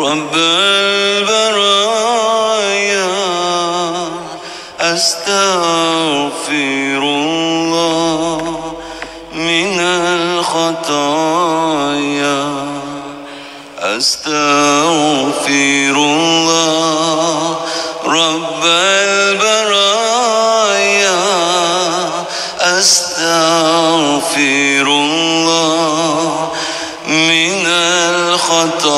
رب البرايا أستغفر الله من الخطايا أستغفر الله رب البرايا أستغفر الله من الخطايا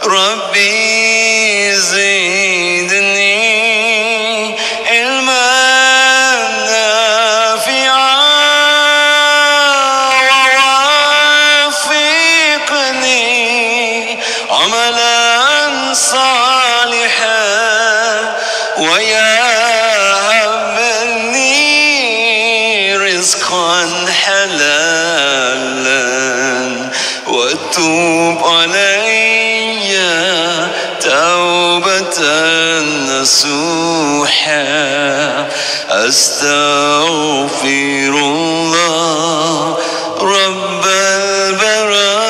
ربي زدني علما نافعا ووفقني عملا صالحا ويهبني رزقا حلالا وتوب علي توبة نصوحا أستغفر الله رب البرايا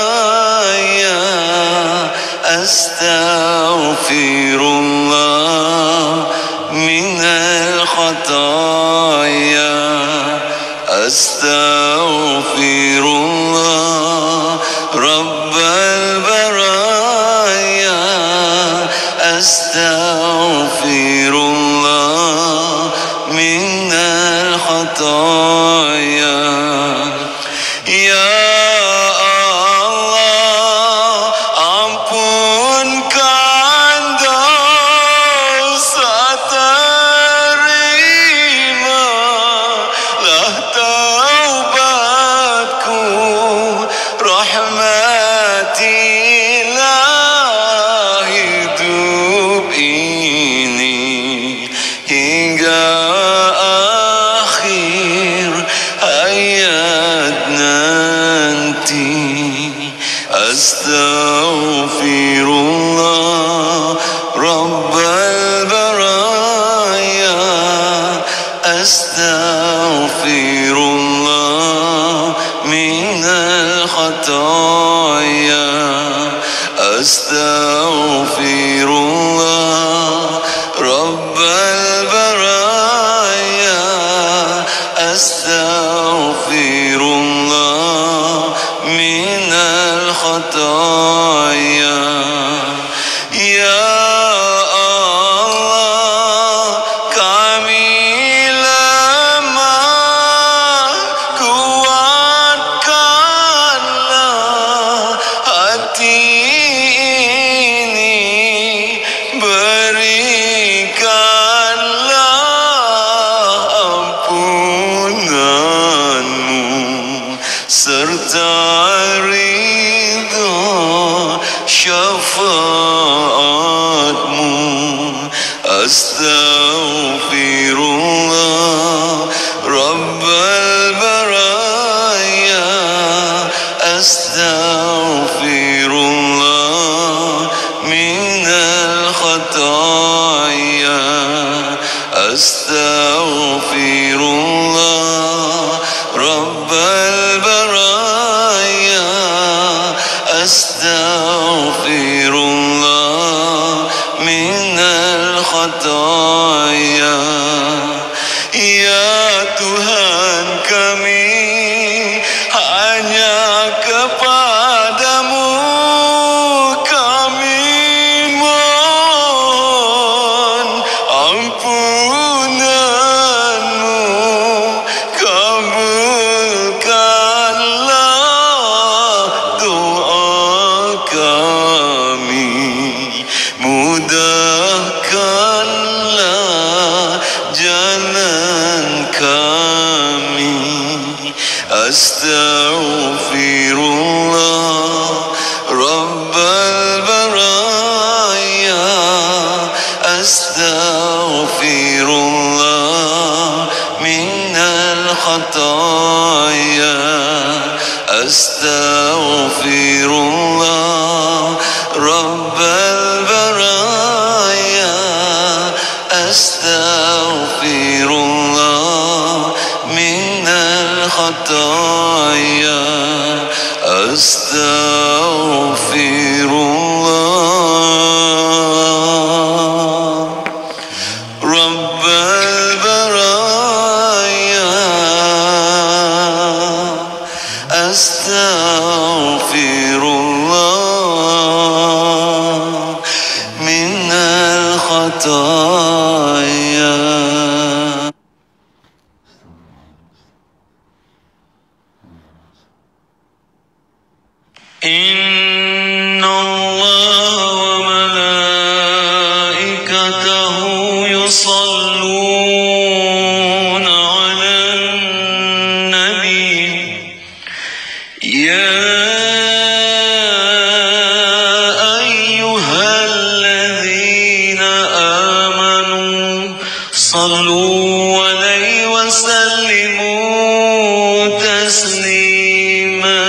أستغفر الله من الخطايا أستغفر الله رب البرايا أستغفر الله من الخطايا يا Allah ampunkan dosa terimalah taubatku rahmatilah hidup ini hingga akhir hayat nanti Astaghfirullah Rabbal baraya Astaghfirullah minal khataya Astaghfirullah Rabbal baraya Astaghfirullah minal khataya Ya Allah kami lemah kuatkanlah hati ini berikanlah ampunanmu serta ridho syafaatmu Astaghfirullah Rabbal baraya Astaghfirullah minal khataya Astaghfirullah Rabbal baraya Astaghfirullah minal khataya Ya Tuhan kami hanya kepadamu kami mohon ampunanmu kabulkanlah doa kami mudahkanlah jalan kami Astaghfirullah Rabbal baraya Astaghfirullah minal khataya Astaghfirullah الله وملائكته يصلون على النبي يا أيها الذين آمنوا صلوا عليه وسلموا تسليما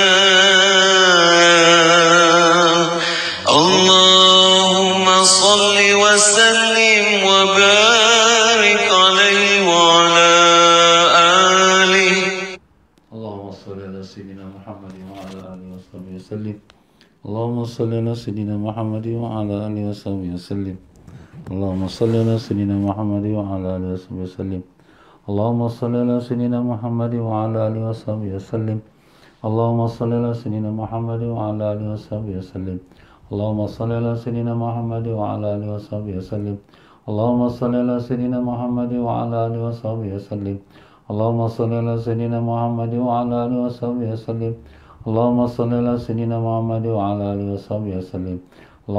اللهم صل وسلم وبارك عليه وعلى آله اللهم صل على سيدنا محمد وعلى آله وصحبه وسلم اللهم صل على سيدنا محمد وعلى آله وصحبه وسلم اللهم صل على سيدنا محمد وعلى آله وصحبه وسلم اللهم صل على سيدنا محمد وعلى آله وصحبه وسلم اللهم صل على سيدنا محمد وعلى آله وصحبه وسلم اللهم صل على سيدنا محمد وعلى آله وصحبه وسلم اللهم صل على سيدنا محمد وعلى آله وصحبه وسلم اللهم صل على سيدنا محمد وعلى آله وصحبه وسلم اللهم صل على سيدنا محمد وعلى آله وصحبه وسلم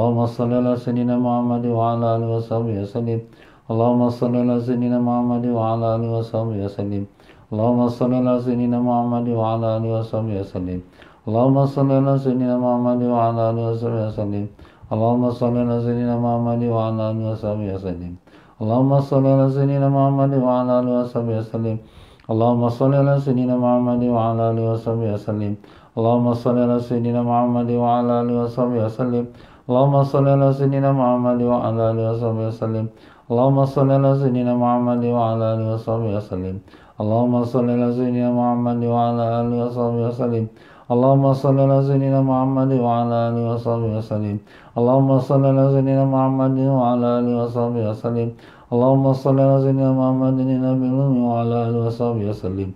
اللهم صل على سيدنا محمد وعلى آله وصحبه وسلم اللهم صل على سيدنا محمد وعلى آله وصحبه وسلم اللهم صل على سيدنا محمد وعلى آله وصحبه وسلم اللهم صل على سيدنا محمد وعلى آله وصحبه وسلم اللهم صل على سيدنا محمد وعلى آله وصحبه وسلم اللهم صل على سيدنا محمد وعلى آله وصحبه وسلم اللهم صل على سيدنا محمد وعلى آله وصحبه وسلم اللهم صل على سيدنا محمد وعلى آله وصحبه وسلم اللهم صل على سيدنا محمد وعلى آله وصحبه وسلم اللهم صل على سيدنا محمد وعلى آله وصحبه وسلم اللهم صل على سيدنا محمد وعلى آله وصحبه وسلم اللهم صل على سيدنا محمد وعلى آله وصحبه وسلم اللهم صل على سيدنا محمد وعلى آله وصحبه وسلم اللهم صل على سيدنا محمد النبي الأمي وعلى آله وصحبه وسلم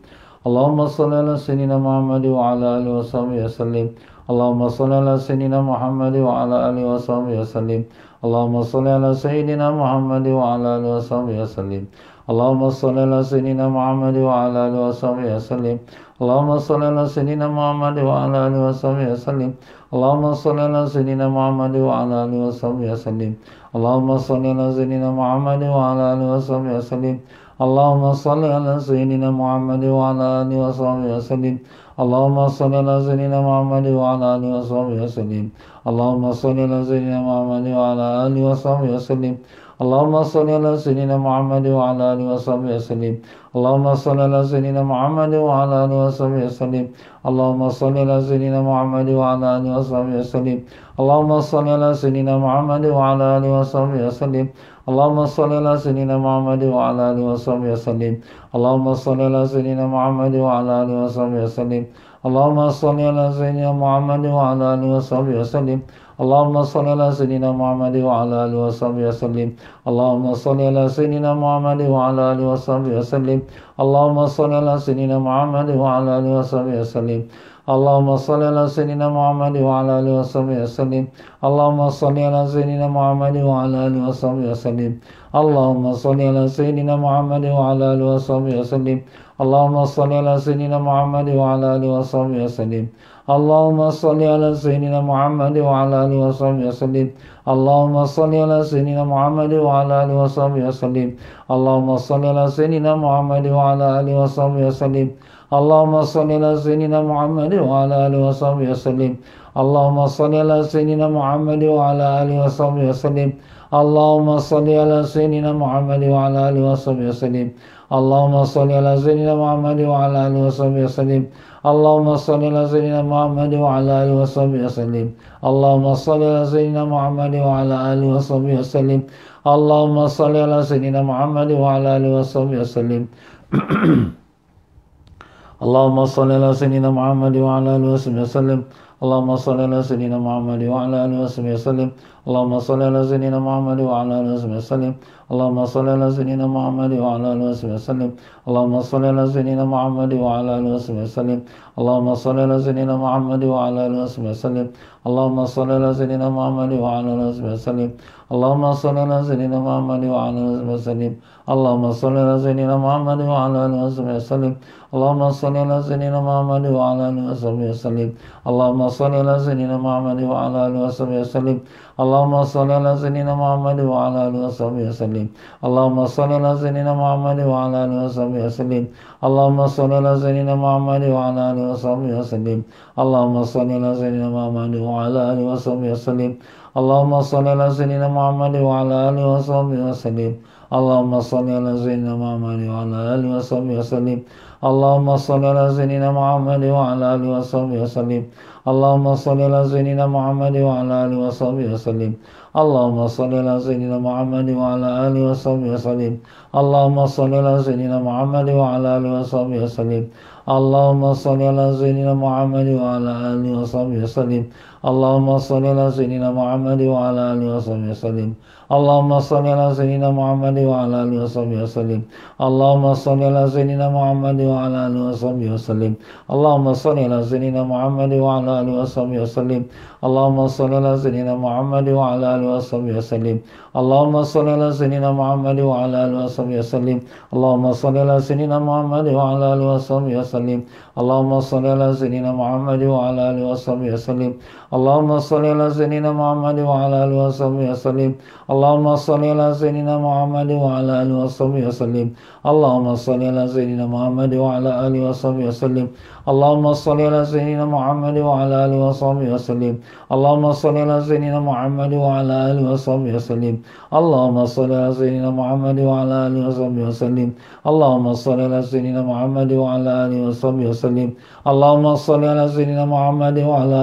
اللهم صل على سيدنا محمد وعلى آله وصحبه وسلم اللهم صل على سيدنا محمد وعلى آله وصحبه وسلم اللهم صل على سيدنا محمد وعلى آله وصحبه وسلم اللهم صل على سيدنا محمد وعلى آله وصحبه وسلم اللهم صل على سيدنا محمد وعلى آله وصحبه وسلم اللهم صل على سيدنا محمد وعلى آله وصحبه وسلم اللهم صل على سيدنا محمد وعلى آله وصحبه وسلم اللهم صل على سيدنا محمد وعلى آله وصحبه وسلم اللهم صل على سيدنا محمد وعلى آله وصحبه وسلم اللهم صل على سيدنا محمد وعلى آله وصحبه وسلم اللهم صل على سيدنا محمد وعلى آله وصحبه وسلم اللهم صل على سيدنا محمد وعلى آله وصحبه وسلم اللهم صل على سيدنا محمد وعلى آله وصحبه وسلم اللهم صل على سيدنا محمد وعلى آله وصحبه وسلم اللهم صل على سيدنا محمد وعلى آله وصحبه وسلم اللهم صل على سيدنا محمد وعلى آله وصحبه وسلم اللهم صل على سيدنا محمد وعلى آله وصحبه وسلم اللهم صل على سيدنا محمد وعلى آله وصحبه وسلم اللهم صل على سيدنا محمد وعلى آله وصحبه وسلم اللهم صل على سيدنا محمد وعلى آله وصحبه وسلم اللهم صل على سيدنا محمد وعلى آله وصحبه وسلم اللهم صل على سيدنا محمد وعلى آله وصحبه وسلم اللهم صل على سيدنا محمد وعلى آله وصحبه وسلم اللهم صل على سيدنا محمد وعلى آله وصحبه وسلم اللهم صل على سيدنا محمد وعلى آله وصحبه وسلم اللهم صل على سيدنا محمد وعلى آله وصحبه وسلم اللهم صل على سيدنا محمد وعلى آله وصحبه وسلم اللهم صل على سيدنا محمد وعلى آله وصحبه وسلم اللهم صل على سيدنا محمد وعلى آله وصحبه وسلم اللهم صل على سيدنا محمد وعلى آله وصحبه وسلم اللهم صل على سيدنا محمد وعلى آله وصحبه وسلم اللهم صل على سيدنا محمد وعلى آله وصحبه وسلم اللهم صل على سيدنا محمد وعلى آله وصحبه وسلم اللهم صل على سيدنا محمد وعلى آله وصحبه وسلم اللهم صل على سيدنا محمد وعلى آله وصحبه وسلم اللهم صل على سيدنا محمد وعلى آله وصحبه وسلم اللهم صل على سيدنا محمد وعلى آله وصحبه وسلم اللهم صل على سيدنا محمد وعلى آله وصحبه وسلم اللهم صل على سيدنا محمد وعلى آله وصحبه وسلم اللهم صل على سيدنا محمد وعلى آله وصحبه وسلم اللهم صل على سيدنا محمد وعلى آله وصحبه وسلم اللهم صل على سيدنا محمد وعلى آله وصحبه وسلم اللهم صل على سيدنا محمد وعلى آله وصحبه وسلم Allahumma salli ala sayyidina Muhammad wa ala alihi wasallim. Allahumma salli ala sayyidina Muhammad wa ala alihi wasallim. Allahumma salli ala sayyidina Muhammad wa ala alihi wasallim. Allahumma salli ala sayyidina Muhammad wa ala alihi wasallim. Allahumma salli ala sayyidina Muhammad wa ala alihi wasallim. Allahumma salli ala sayyidina Muhammad wa ala alihi wasallim. Allahumma salli ala sayyidina Muhammad wa ala alihi wasallim. Allahumma salli ala sayyidina Muhammad wa ala alihi wasallim. Allahumma salli ala sayyidina Muhammad wa ala alihi wasallim. Allahumma salli ala sayyidina Muhammad wa ala alihi wasallim. Allahumma salli ala sayyidina Muhammad wa ala alihi wasallim. Allahumma salli ala sayyidina Muhammad wa ala alihi wasallim. Allahumma salli ala sayyidina Muhammad wa ala alihi wasallim. Allahumma salli ala sayyidina Muhammad wa ala alihi wasallim. Allahumma salli ala sayyidina Muhammad wa ala alihi wasallim. Allahumma salli ala sayyidina Muhammad wa ala alihi wasallim. Allahumma salli ala sayyidina Muhammad wa ala alihi wasallim. Allahumma salli ala sayyidina Muhammad wa ala alihi wasallim. Allahumma salli ala sayyidina Muhammad wa ala alihi wasallim. Allahumma salli ala sayyidina Muhammad wa ala alihi wasallim. Allahumma salli ala sayyidina Muhammad wa ala alihi wasallim. Allahumma salli ala sayyidina Muhammad wa ala alihi wasallim. Allahumma salli ala sayyidina Muhammad wa ala alihi wasallim. Allahumma salli ala sayyidina Muhammad wa ala alihi wasallim. Allahumma salli ala sayyidina Muhammad wa ala alihi wasallim. Allahumma salli ala sayyidina Muhammad wa ala alihi wasallim. Allahumma salli ala sayyidina Muhammad wa ala alihi wasallim. Allahumma salli ala sayyidina Muhammad wa ala alihi wasallim. Allahumma salli ala sayyidina Muhammad wa ala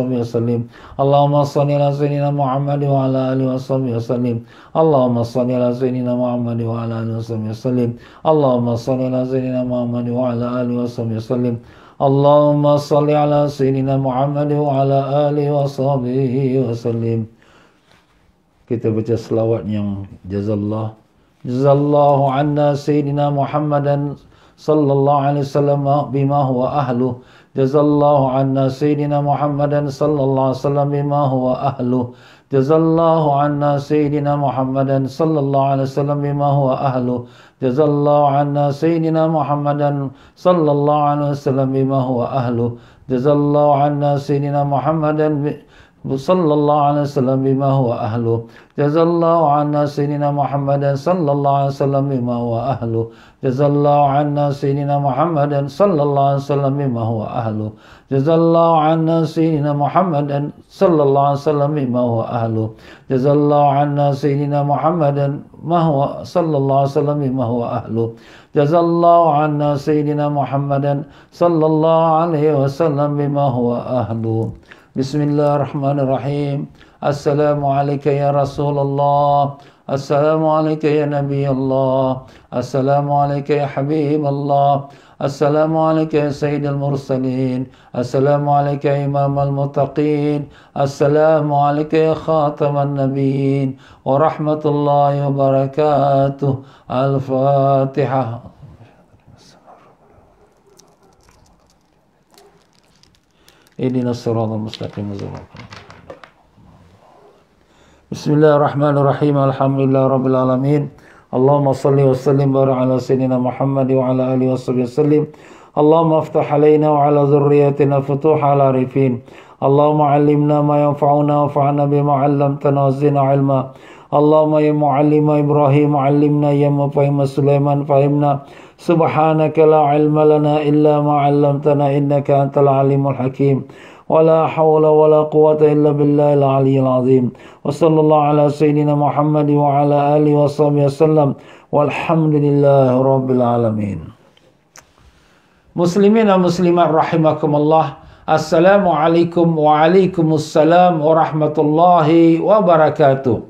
alihi wasallim. Allahumma salli ala sayyidina Muhammad wa ala alihi wasallim. Allahumma salli ala sayyidina Muhammad wa ala alihi wasallim. Allahumma salli ala sayyidina Muhammad wa ala alihi wasallim. Allahumma salli ala sayyidina Muhammad wa ala alihi wasallim. Kita baca selawat yang jazallah. Jazallahu anna sayyidina Muhammadan sallallahu alaihi wasallam bima huwa ahluh. Jazallahu anna sayyidina Muhammadan sallallahu alaihi wasallam bima huwa ahluh. Jazallahu anna sayyidina Muhammadan sallallahu alaihi wasallam bima huwa ahluh. Jazallahu anna sayyidina Muhammadan sallallahu alaihi wasallam bima huwa ahluh. Jazallahu anna sayyidina Muhammadan sallallahu alaihi wasallam bima huwa ahluh. Jazallahu anna sayyidina Muhammadan sallallahu alaihi wasallam bima huwa ahluh. Jazallahu anna sayyidina Muhammadan sallallahu alaihi wasallam bima huwa ahluh. Jazallahu anna sayyidina Muhammadan sallallahu alaihi wasallam bima huwa ahluh. Jazallahu anna sayyidina Muhammadan sallallahu alaihi wasallam bima huwa ahluh. Jazallahu anna sayyidina Muhammadan sallallahu alaihi wasallam bima huwa ahluh. Bismillahirrahmanirrahim. Assalamualaikum ya Rasulullah. Assalamualaikum ya Nabi Allah. Assalamualaikum ya Habib Allah. Assalamualaikum ya Sayyidul Mursalin. Assalamualaikum ya Imam al-Muttaqin. Assalamualaikum ya Khataman Nabiyyin. Wa rahmatullahi wa barakatuh. Al-Fatihah. Ihdinas siratal mustaqim. Bismillahirrahmanirrahim. Alhamdulillahirabbil alamin. Allahumma salli wa sallim barik ala sayyidina Muhammad wa ala alihi wasallim. Allahumma aftah alaina wa ala dhurriyyatina futuha ala arifin. Allahumma allimna ma yanfa'una wa'fa'na bima 'allamtana wa zidna 'ilma. Allahumma ya muallima Ibrahim 'allimna, ya mufahhima Sulaiman fahimna. Subhanaka la ilma lana illa ma 'allamtana innaka antal alimul hakim. ولا حول ولا قوة إلا بالله العلي العظيم. وصلى الله على سيدنا محمد وعلى آله وصحبه وسلم والحمد لله رب العالمين. Muslimin dan muslimat rahimakumullah. Assalamualaikum waalaikumsalam warahmatullahi wabarakatuh.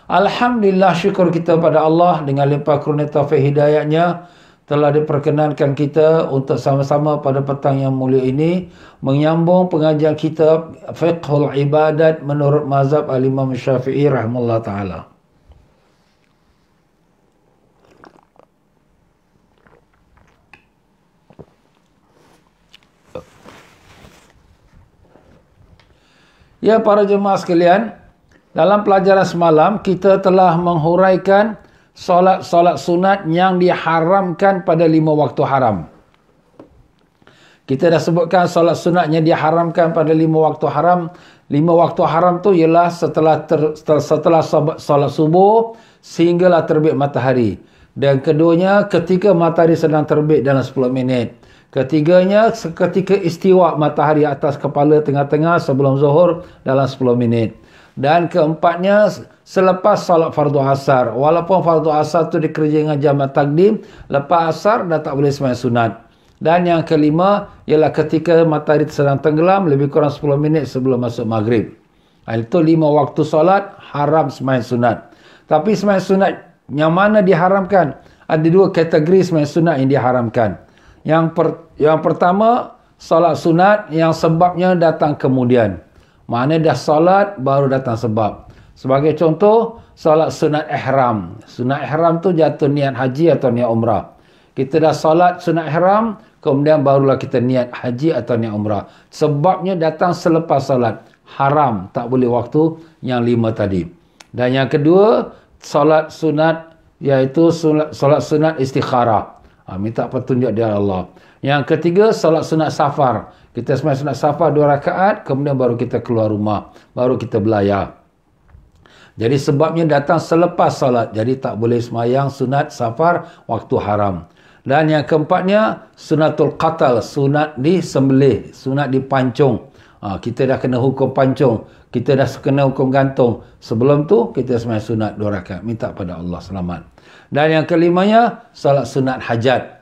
Alhamdulillah, syukur kita pada Allah dengan limpah kurnia taufik hidayahnya telah diperkenankan kita untuk sama-sama pada petang yang mulia ini menyambung pengajian kitab Fiqhul Ibadat menurut mazhab Al-Imam Syafi'i rahimahullah ta'ala. Ya para jemaah sekalian, dalam pelajaran semalam kita telah menghuraikan solat sunat yang diharamkan pada 5 waktu haram. Kita dah sebutkan solat sunatnya diharamkan pada 5 waktu haram. 5 waktu haram tu ialah setelah solat subuh sehinggalah terbit matahari. Dan keduanya ketika matahari sedang terbit dalam 10 minit. Ketiganya ketika istiwa matahari atas kepala tengah-tengah sebelum zuhur dalam 10 minit. Dan keempatnya selepas solat fardu asar. Walaupun fardu asar tu dikerja dengan jamak takdim, lepas asar dah tak boleh sembahyang sunat. Dan yang kelima ialah ketika matahari sedang tenggelam lebih kurang 10 minit sebelum masuk maghrib. Itu 5 waktu solat haram sembahyang sunat. Tapi sembahyang sunat yang mana diharamkan? Ada 2 kategori sembahyang sunat yang diharamkan. Yang pertama, solat sunat yang sebabnya datang kemudian. Maknanya dah solat baru datang sebab. Sebagai contoh, solat sunat ihram. Sunat ihram tu jatuh niat haji atau niat umrah. Kita dah solat sunat ihram, kemudian barulah kita niat haji atau niat umrah. Sebabnya datang selepas solat. Haram, tak boleh waktu yang 5 tadi. Dan yang kedua, solat sunat, iaitu solat sunat istikharah. Minta petunjuk dari Allah. Yang ketiga, solat sunat safar. Kita sembahyang sunat safar 2 rakaat, kemudian baru kita keluar rumah. Baru kita belayar. Jadi sebabnya datang selepas solat. Jadi tak boleh sembahyang sunat safar waktu haram. Dan yang keempatnya, sunatul qatal. Sunat disembelih. Sunat dipancung. Kita dah kena hukum pancung. Kita dah kena hukum gantung. Sebelum tu, kita sembahyang sunat 2 rakaat. Minta pada Allah selamat. Dan yang kelimanya, salat sunat hajat.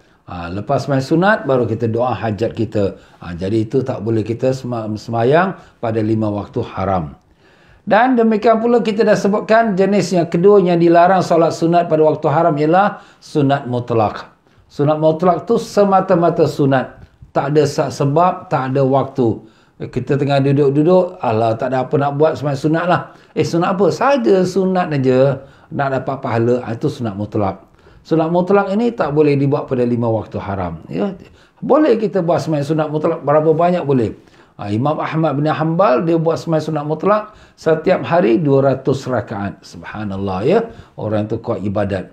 Lepas sembahyang sunat, baru kita doa hajat kita. Jadi itu tak boleh kita sembahyang pada 5 waktu haram. Dan demikian pula kita dah sebutkan jenis yang kedua yang dilarang salat sunat pada waktu haram ialah sunat mutlak. Sunat mutlak tu semata-mata sunat. Tak ada sebab, tak ada waktu. Kita tengah duduk-duduk, alah tak ada apa nak buat, sembahyang sunat lah. Sunat apa? Saja sunat aja. Nak dapat pahala, itu sunat mutlak. Sunat mutlak ini tak boleh dibuat pada 5 waktu haram. Ya, boleh kita buat sembahyang sunat mutlak, berapa banyak boleh. Imam Ahmad bin Hanbal, dia buat sembahyang sunat mutlak setiap hari 200 rakaat. Subhanallah ya, orang tu kuat ibadat.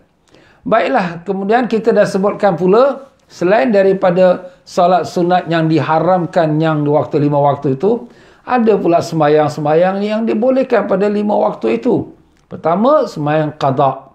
Baiklah, kemudian kita dah sebutkan pula, selain daripada salat sunat yang diharamkan yang di waktu 5 waktu itu, ada pula sembahyang-sembahyang yang dibolehkan pada 5 waktu itu. Pertama, sembahyang qada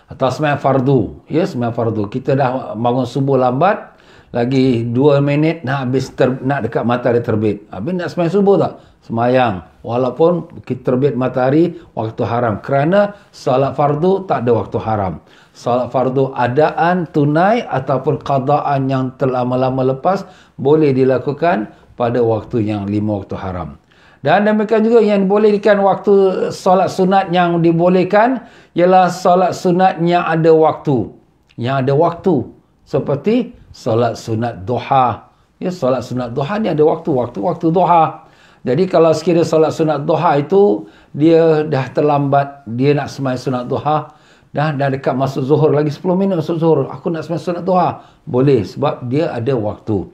atau sembahyang fardu. Ya, sembahyang fardu. Kita dah bangun subuh lambat, lagi 2 minit nak habis nak dekat matahari terbit. Habis nak sembahyang subuh tak? Sembahyang. Walaupun kita terbit matahari waktu haram. Kerana salat fardu tak ada waktu haram. Salat fardu adaan, tunai ataupun qadaan yang telah lama lepas boleh dilakukan pada waktu yang 5 waktu haram. Dan demikian juga yang dibolehkan waktu solat sunat yang dibolehkan ialah solat sunat yang ada waktu. Yang ada waktu. Seperti solat sunat duha. Ya, solat sunat duha ni ada waktu. Waktu duha. Jadi kalau sekiranya solat sunat duha itu, dia dah terlambat, dia nak sembahyang sunat duha, dah dekat masuk zuhur, lagi 10 minit masuk zuhur, aku nak sembahyang sunat duha. Boleh, sebab dia ada waktu.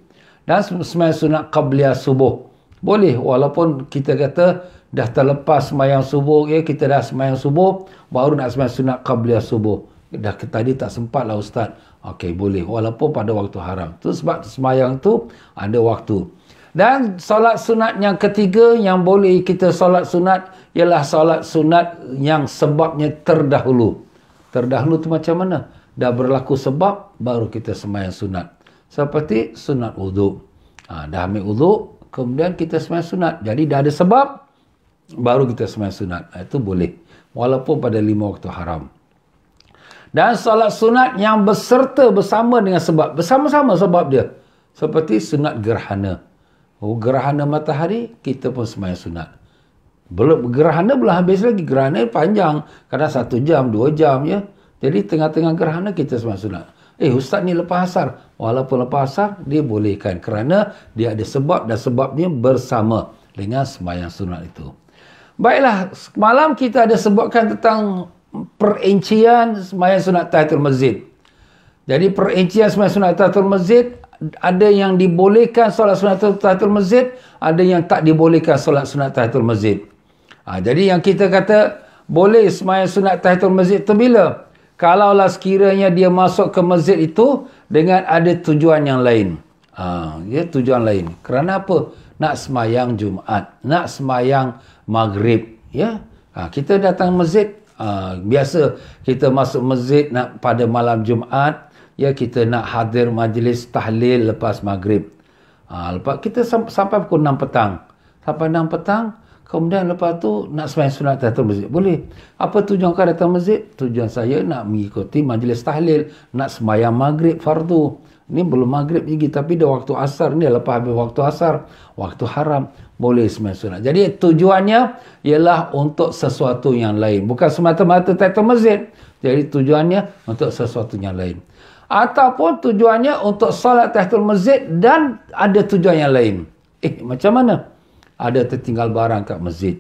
Dan sembahyang sunat qabliyah subuh. Boleh, walaupun kita kata dah terlepas sembahyang subuh, ya, kita dah sembahyang subuh, baru nak sembahyang sunat qabliyah subuh. Dah tadi tak sempat lah Ustaz. Okey, boleh, walaupun pada waktu haram. Tu sebab sembahyang tu ada waktu. Dan solat sunat yang ketiga yang boleh kita solat sunat ialah solat sunat yang sebabnya terdahulu. Terdahulu tu macam mana? Dah berlaku sebab, baru kita sembahyang sunat. Seperti sunat wuduk. Dah ambil wuduk, kemudian kita sembahyang sunat. Jadi dah ada sebab, baru kita sembahyang sunat. Itu boleh. Walaupun pada 5 waktu haram. Dan solat sunat yang berserta bersama dengan sebab. Bersama-sama sebab dia. Seperti sunat gerhana. Gerhana matahari, kita pun sembahyang sunat. Belum gerhana belum habis lagi. Gerhana panjang. Kadang 1 jam, 2 jam ya. Jadi tengah-tengah gerhana kita sembahyang sunat. Ustaz ni lepas asar. Walaupun lepas asar, dia bolehkan. Kerana dia ada sebab dan sebabnya bersama dengan sembahyang sunat itu. Baiklah, malam kita ada sebutkan tentang perincian sembahyang sunat tahiyatul masjid. Jadi perincian sembahyang sunat tahiyatul masjid, ada yang dibolehkan solat sunat tahiyatul masjid, ada yang tak dibolehkan solat sunat tahiyatul masjid. Jadi yang kita kata boleh sembahyang sunat tahiyatul masjid tu bila? kalaulah sekiranya dia masuk ke masjid itu dengan ada tujuan yang lain. Ya, tujuan lain. Kerana apa? Nak semayang Jumaat, nak semayang Maghrib. Ya, kita datang masjid. Biasa kita masuk masjid nak pada malam Jumaat. Ya, kita nak hadir majlis tahlil lepas Maghrib. Lepas kita sampai pukul 6 petang. Sampai 6 petang, kemudian lepas tu nak sembahyang sunat tahiyatul masjid. Boleh. Apa tujuan kau datang masjid? Tujuan saya nak mengikuti majlis tahlil, nak sembahyang Maghrib fardu. Ini belum Maghrib lagi, tapi dah waktu asar ni, lepas habis waktu asar, waktu haram, boleh sembahyang sunat. Jadi tujuannya ialah untuk sesuatu yang lain, bukan semata-mata tahiyatul masjid. Jadi tujuannya untuk sesuatu yang lain. Ataupun tujuannya untuk solat tahiyatul masjid dan ada tujuan yang lain. Macam mana? Ada tertinggal barang kat masjid.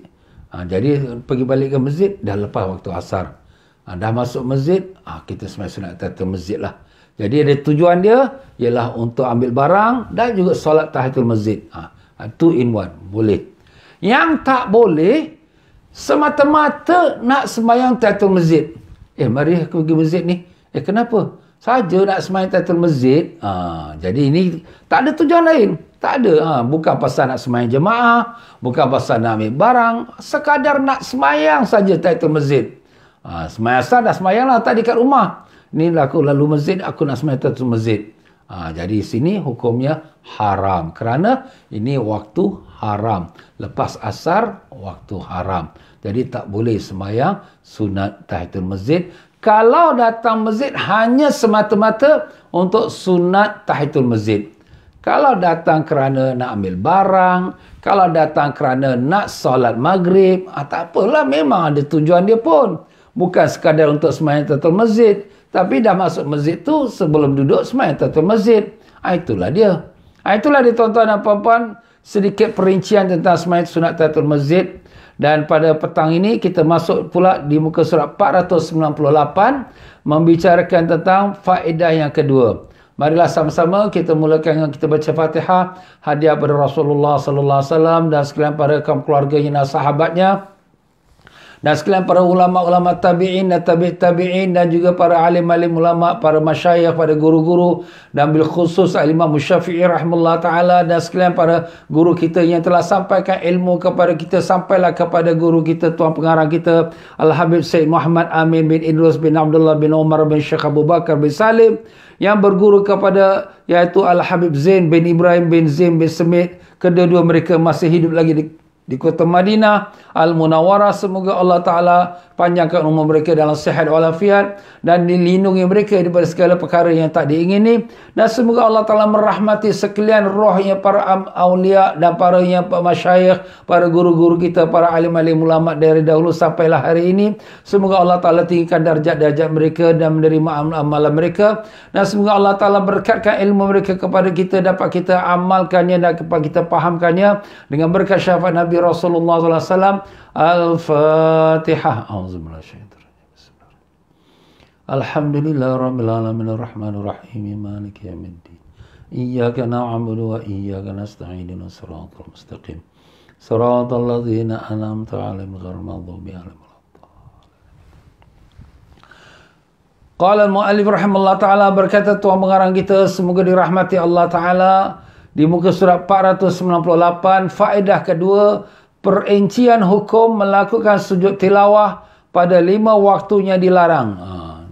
Jadi pergi balik ke masjid dah lepas waktu asar. Dah masuk masjid, kita sembahyang sunat tahiyatul masjid lah. Jadi ada tujuan dia ialah untuk ambil barang dan juga solat tahiyatul masjid. 2 in 1. Boleh. Yang tak boleh, semata-mata nak sembahyang tahiyatul masjid. Mari aku pergi masjid ni. Kenapa? Saja nak sembahyang tahiyatul masjid. Jadi ini tak ada tujuan lain. Tak ada. Bukan pasal nak sembahyang jemaah, bukan pasal nak ambil barang, sekadar nak sembahyang saja tahiyatul masjid. Sembahyang asar dah sembahyang lah tadi kat rumah. Ni aku lalu masjid, aku nak sembahyang tahiyatul masjid. Jadi sini hukumnya haram. Kerana ini waktu haram. Lepas asar, waktu haram. Jadi tak boleh sembahyang sunat tahiyatul masjid. Kalau datang masjid hanya semata-mata untuk sunat tahiyatul masjid. Kalau datang kerana nak ambil barang, kalau datang kerana nak solat maghrib, tak apalah, memang ada tujuan dia pun. Bukan sekadar untuk sembahyang tahiyatul masjid. Tapi dah masuk masjid tu, sebelum duduk sembahyang tahiyatul masjid. Itulah dia. Itulah dia tuan-tuan dan puan-puan, sedikit perincian tentang sembahyang sunat tahiyatul masjid. Dan pada petang ini kita masuk pula di muka surat 498 membicarakan tentang faedah yang kedua. Marilah sama-sama kita mulakan dengan kita baca Fatihah, hadiah pada Rasulullah sallallahu alaihi wasallam dan sekalian para keluarganya dan sahabatnya. Dan sekalian para ulama-ulama tabi'in dan tabi'in dan juga para alim-alim ulama, para masyayikh, para guru-guru dan bil khusus Imam Syafi'i rahimahullah ta'ala dan sekalian para guru kita yang telah sampaikan ilmu kepada kita, sampailah kepada guru kita, tuan pengarang kita Al-Habib Syed Muhammad Amin bin Idrus bin Abdullah bin Umar bin Syekh Abu Bakar bin Salim yang berguru kepada iaitu Al-Habib Zain bin Ibrahim bin Zain bin Semit. Kedua-dua mereka masih hidup lagi di kota Madinah Al-Munawwarah. Semoga Allah Ta'ala panjangkan umur mereka dalam sihat walafiat dan dilindungi mereka daripada segala perkara yang tak diingini, dan semoga Allah Ta'ala merahmati sekalian rohnya para awliya dan para masyayikh, para guru-guru kita, para alim-alim ulama dari dahulu sampailah hari ini. Semoga Allah Ta'ala tinggikan darjat-darjat mereka dan menerima amalan mereka, dan semoga Allah Ta'ala berkatkan ilmu mereka kepada kita, dapat kita amalkannya dan dapat kita fahamkannya dengan berkat syafaat Nabi Rasulullah SAW. Al-Fatihah. Alhamdulillah Rabbil Alamin Ar-Rahmanir Rahim Maliki Yawmiddin. Iyyaka na'budu wa iyyaka nasta'in ihdinas siratal mustaqim. Siratal ladzina an'amta 'alaihim ghairil maghdubi 'alaihim waladdallin. Qala al-mu'allif rahimahullah ta'ala, berkata tuan pengarang kita, semoga dirahmati Allah Ta'ala, di muka surat 498, faedah kedua, perincian hukum melakukan sujud tilawah pada 5 waktunya dilarang.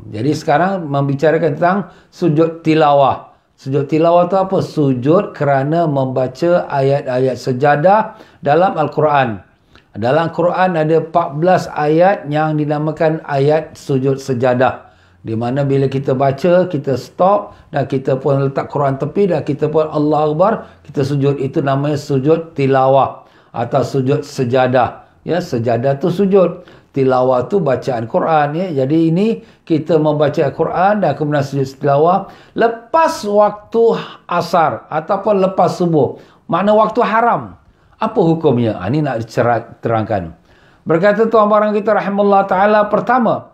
Jadi sekarang membicarakan tentang sujud tilawah. Sujud tilawah itu apa? Sujud kerana membaca ayat-ayat sejadah dalam Al-Quran. Dalam Quran ada 14 ayat yang dinamakan ayat sujud sejadah. Di mana bila kita baca, kita stop dan kita pun letak Quran tepi dan kita pun Allah Akbar, kita sujud. Itu namanya sujud tilawah atau sujud sejadah. Ya, sejadah tu sujud, tilawah tu bacaan Quran. Ya, jadi ini kita membaca Quran dan kemudian sujud tilawah lepas waktu asar ataupun lepas subuh. Makna waktu haram. Apa hukumnya? Ini nak terangkan. Berkata tuan barang kita rahimahullah ta'ala, pertama,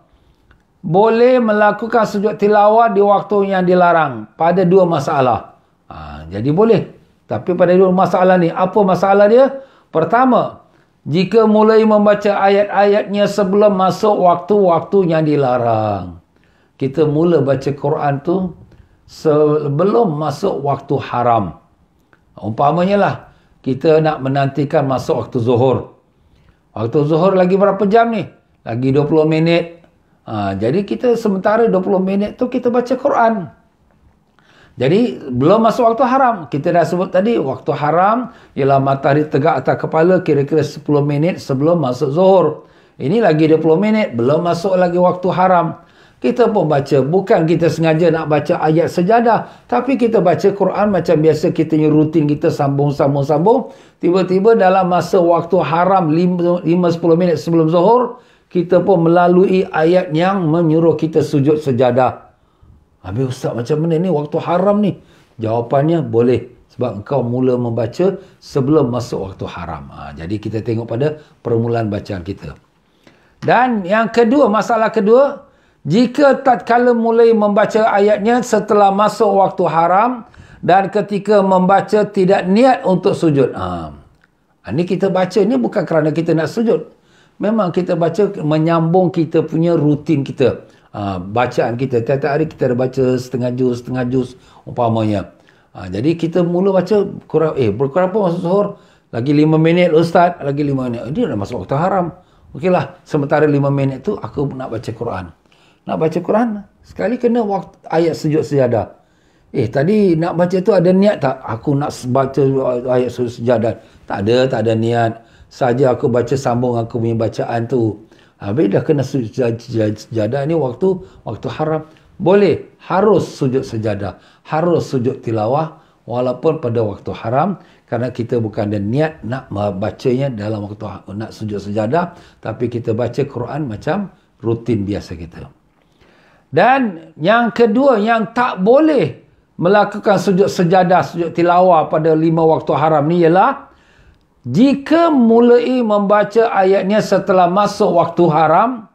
boleh melakukan sujud tilawah di waktu yang dilarang pada 2 masalah. Jadi boleh. Tapi pada 2 masalah ni, apa masalah dia? Pertama, jika mulai membaca ayat-ayatnya sebelum masuk waktu-waktu yang dilarang. kita mula baca Quran tu sebelum masuk waktu haram. Umpamanya lah, kita nak menantikan masuk waktu zuhur. Waktu zuhur lagi berapa jam ni? Lagi 20 minit. Jadi kita sementara 20 minit tu kita baca Quran. Jadi belum masuk waktu haram. Kita dah sebut tadi, waktu haram ialah matahari tegak atas kepala kira-kira 10 minit sebelum masuk zuhur. Ini lagi 20 minit, belum masuk lagi waktu haram. Kita pun baca, bukan kita sengaja nak baca ayat sejadah, tapi kita baca Quran macam biasa, kita rutin kita sambung. Tiba-tiba dalam masa waktu haram 5-10 minit sebelum zuhur, kita pun melalui ayat yang menyuruh kita sujud sejadah. Habis ustaz, macam mana ni waktu haram ni? Jawapannya boleh, sebab engkau mula membaca sebelum masuk waktu haram. Jadi kita tengok pada permulaan bacaan kita. Dan yang kedua, masalah kedua, jika tatkala mulai membaca ayatnya setelah masuk waktu haram dan ketika membaca tidak niat untuk sujud. Ini kita baca ni bukan kerana kita nak sujud. Memang kita baca menyambung kita punya rutin kita. Bacaan kita. Tiap-tiap hari kita ada baca setengah juz umpamanya. Jadi kita mula baca berkurang apa masuk zuhur? Lagi 5 minit ustaz, lagi 5 minit. Dia dah masuk waktu haram. Okeylah, sementara 5 minit tu aku nak baca Quran. Nak baca Quran, sekali kena waktu ayat sujud sejadah. Tadi nak baca tu ada niat tak? Aku nak baca ayat sujud sejadah. Tak ada niat. Saja aku baca sambung aku punya bacaan tu. Habis dah kena sujud sejadah ni waktu haram. Boleh, harus sujud sejadah. Harus sujud tilawah walaupun pada waktu haram. Kerana kita bukan ada niat nak membacanya dalam waktu nak sujud sejadah. Tapi kita baca Quran macam rutin biasa kita. Dan yang kedua, yang tak boleh melakukan sujud sejadah, sujud tilawah pada 5 waktu haram ni ialah jika mulai membaca ayatnya setelah masuk waktu haram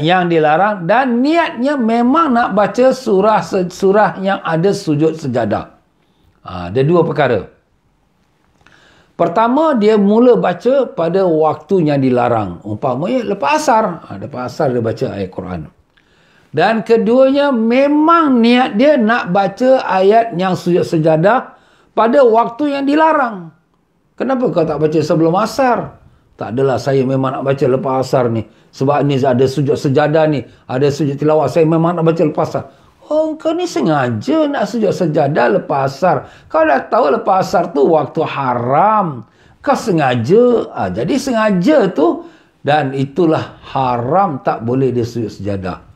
yang dilarang dan niatnya memang nak baca surah yang ada sujud sejadah. Ada dua perkara. Pertama, dia mula baca pada waktu yang dilarang. Umpamanya lepas asar. Lepas asar dia baca ayat Quran. Dan keduanya memang niat dia nak baca ayat yang sujud sejadah pada waktu yang dilarang. Kenapa kau tak baca sebelum asar? Tak adalah, saya memang nak baca lepas asar ni. Sebab ni ada sujud sejadah ni. Ada sujud tilawah. Saya memang nak baca lepas asar. Oh, kau ni sengaja nak sujud sejadah lepas asar. Kau dah tahu lepas asar tu waktu haram. Kau sengaja. Jadi sengaja tu. Dan itulah haram, tak boleh dia sujud sejadah.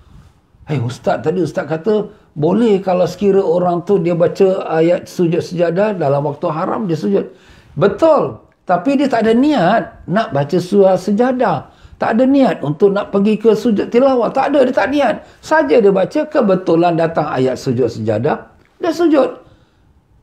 Ustaz, tadi ustaz kata boleh kalau sekira orang tu dia baca ayat sujud sejadah dalam waktu haram dia sujud. Betul, tapi dia tak ada niat nak baca surah sejadah. Tak ada niat untuk nak pergi ke sujud tilawah. Tak ada, dia tak niat. Saja dia baca, kebetulan datang ayat sujud sejadah, dia sujud.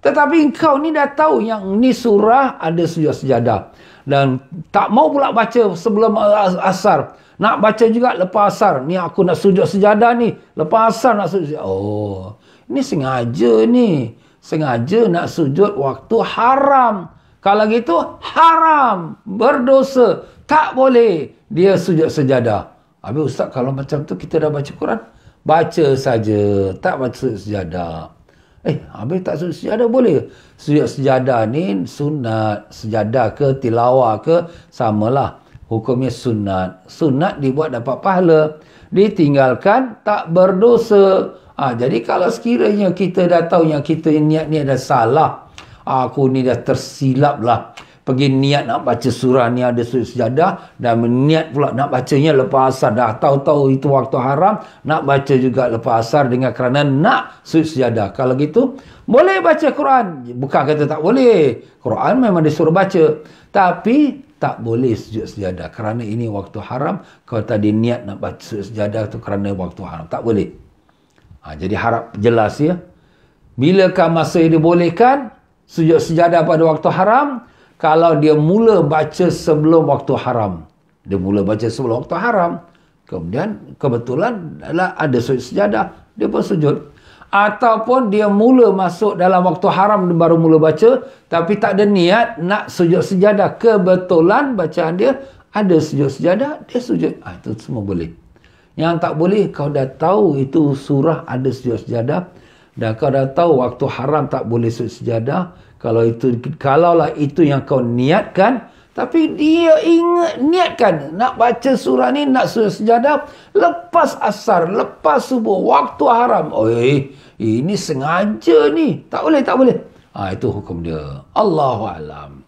Tetapi engkau ni dah tahu yang ni surah ada sujud sejadah. Dan tak mau pula baca sebelum asar. Nak baca juga lepas asar. Ni aku nak sujud sejadah ni. Lepas asar nak sujud. Oh, ini sengaja ni. Sengaja nak sujud waktu haram. Kalau gitu, haram. Berdosa. Tak boleh dia sujud sejadah. Habis ustaz, kalau macam tu kita dah baca Quran? Baca saja. Tak baca sejadah. Habis tak sujud sejadah boleh. Sujud sejadah ni sunat. Sejadah ke tilawah ke samalah. Hukumnya sunat. Sunat dibuat dapat pahala. Ditinggalkan tak berdosa. Jadi kalau sekiranya kita dah tahu yang kita niat ni dah salah. Aku ni dah tersilap lah. Pergi niat nak baca surah ni ada sujud sejadah. Dan niat pula nak bacanya lepas asar. Dah tahu-tahu itu waktu haram. Nak baca juga lepas asar dengan kerana nak sujud sejadah. Kalau gitu, boleh baca Quran. Bukan kata tak boleh. Quran memang disuruh baca. Tapi tak boleh sujud sejadah. Kerana ini waktu haram. Kalau tadi niat nak baca sujud sejadah tu kerana waktu haram. Tak boleh. Jadi harap jelas ya. Bilakah masa yang dibolehkan sujud sejadah pada waktu haram? Kalau dia mula baca sebelum waktu haram. Dia mula baca sebelum waktu haram. Kemudian kebetulan ada sujud sejadah. Dia pun sujud. Ataupun dia mula masuk dalam waktu haram dia baru mula baca. Tapi tak ada niat nak sujud sejadah. Kebetulan bacaan dia ada sujud sejadah. Dia sujud. Itu semua boleh. Yang tak boleh, kau dah tahu itu surah ada sujud sejadah, dan kau dah tahu waktu haram tak boleh sujud sejadah. Kalaulah itu yang kau niatkan, tapi dia niatkan nak baca surah ni, nak sujud sejadah lepas asar, lepas subuh, waktu haram. Ini sengaja ni. Tak boleh, tak boleh. Itu hukum dia. Allahu a'lam.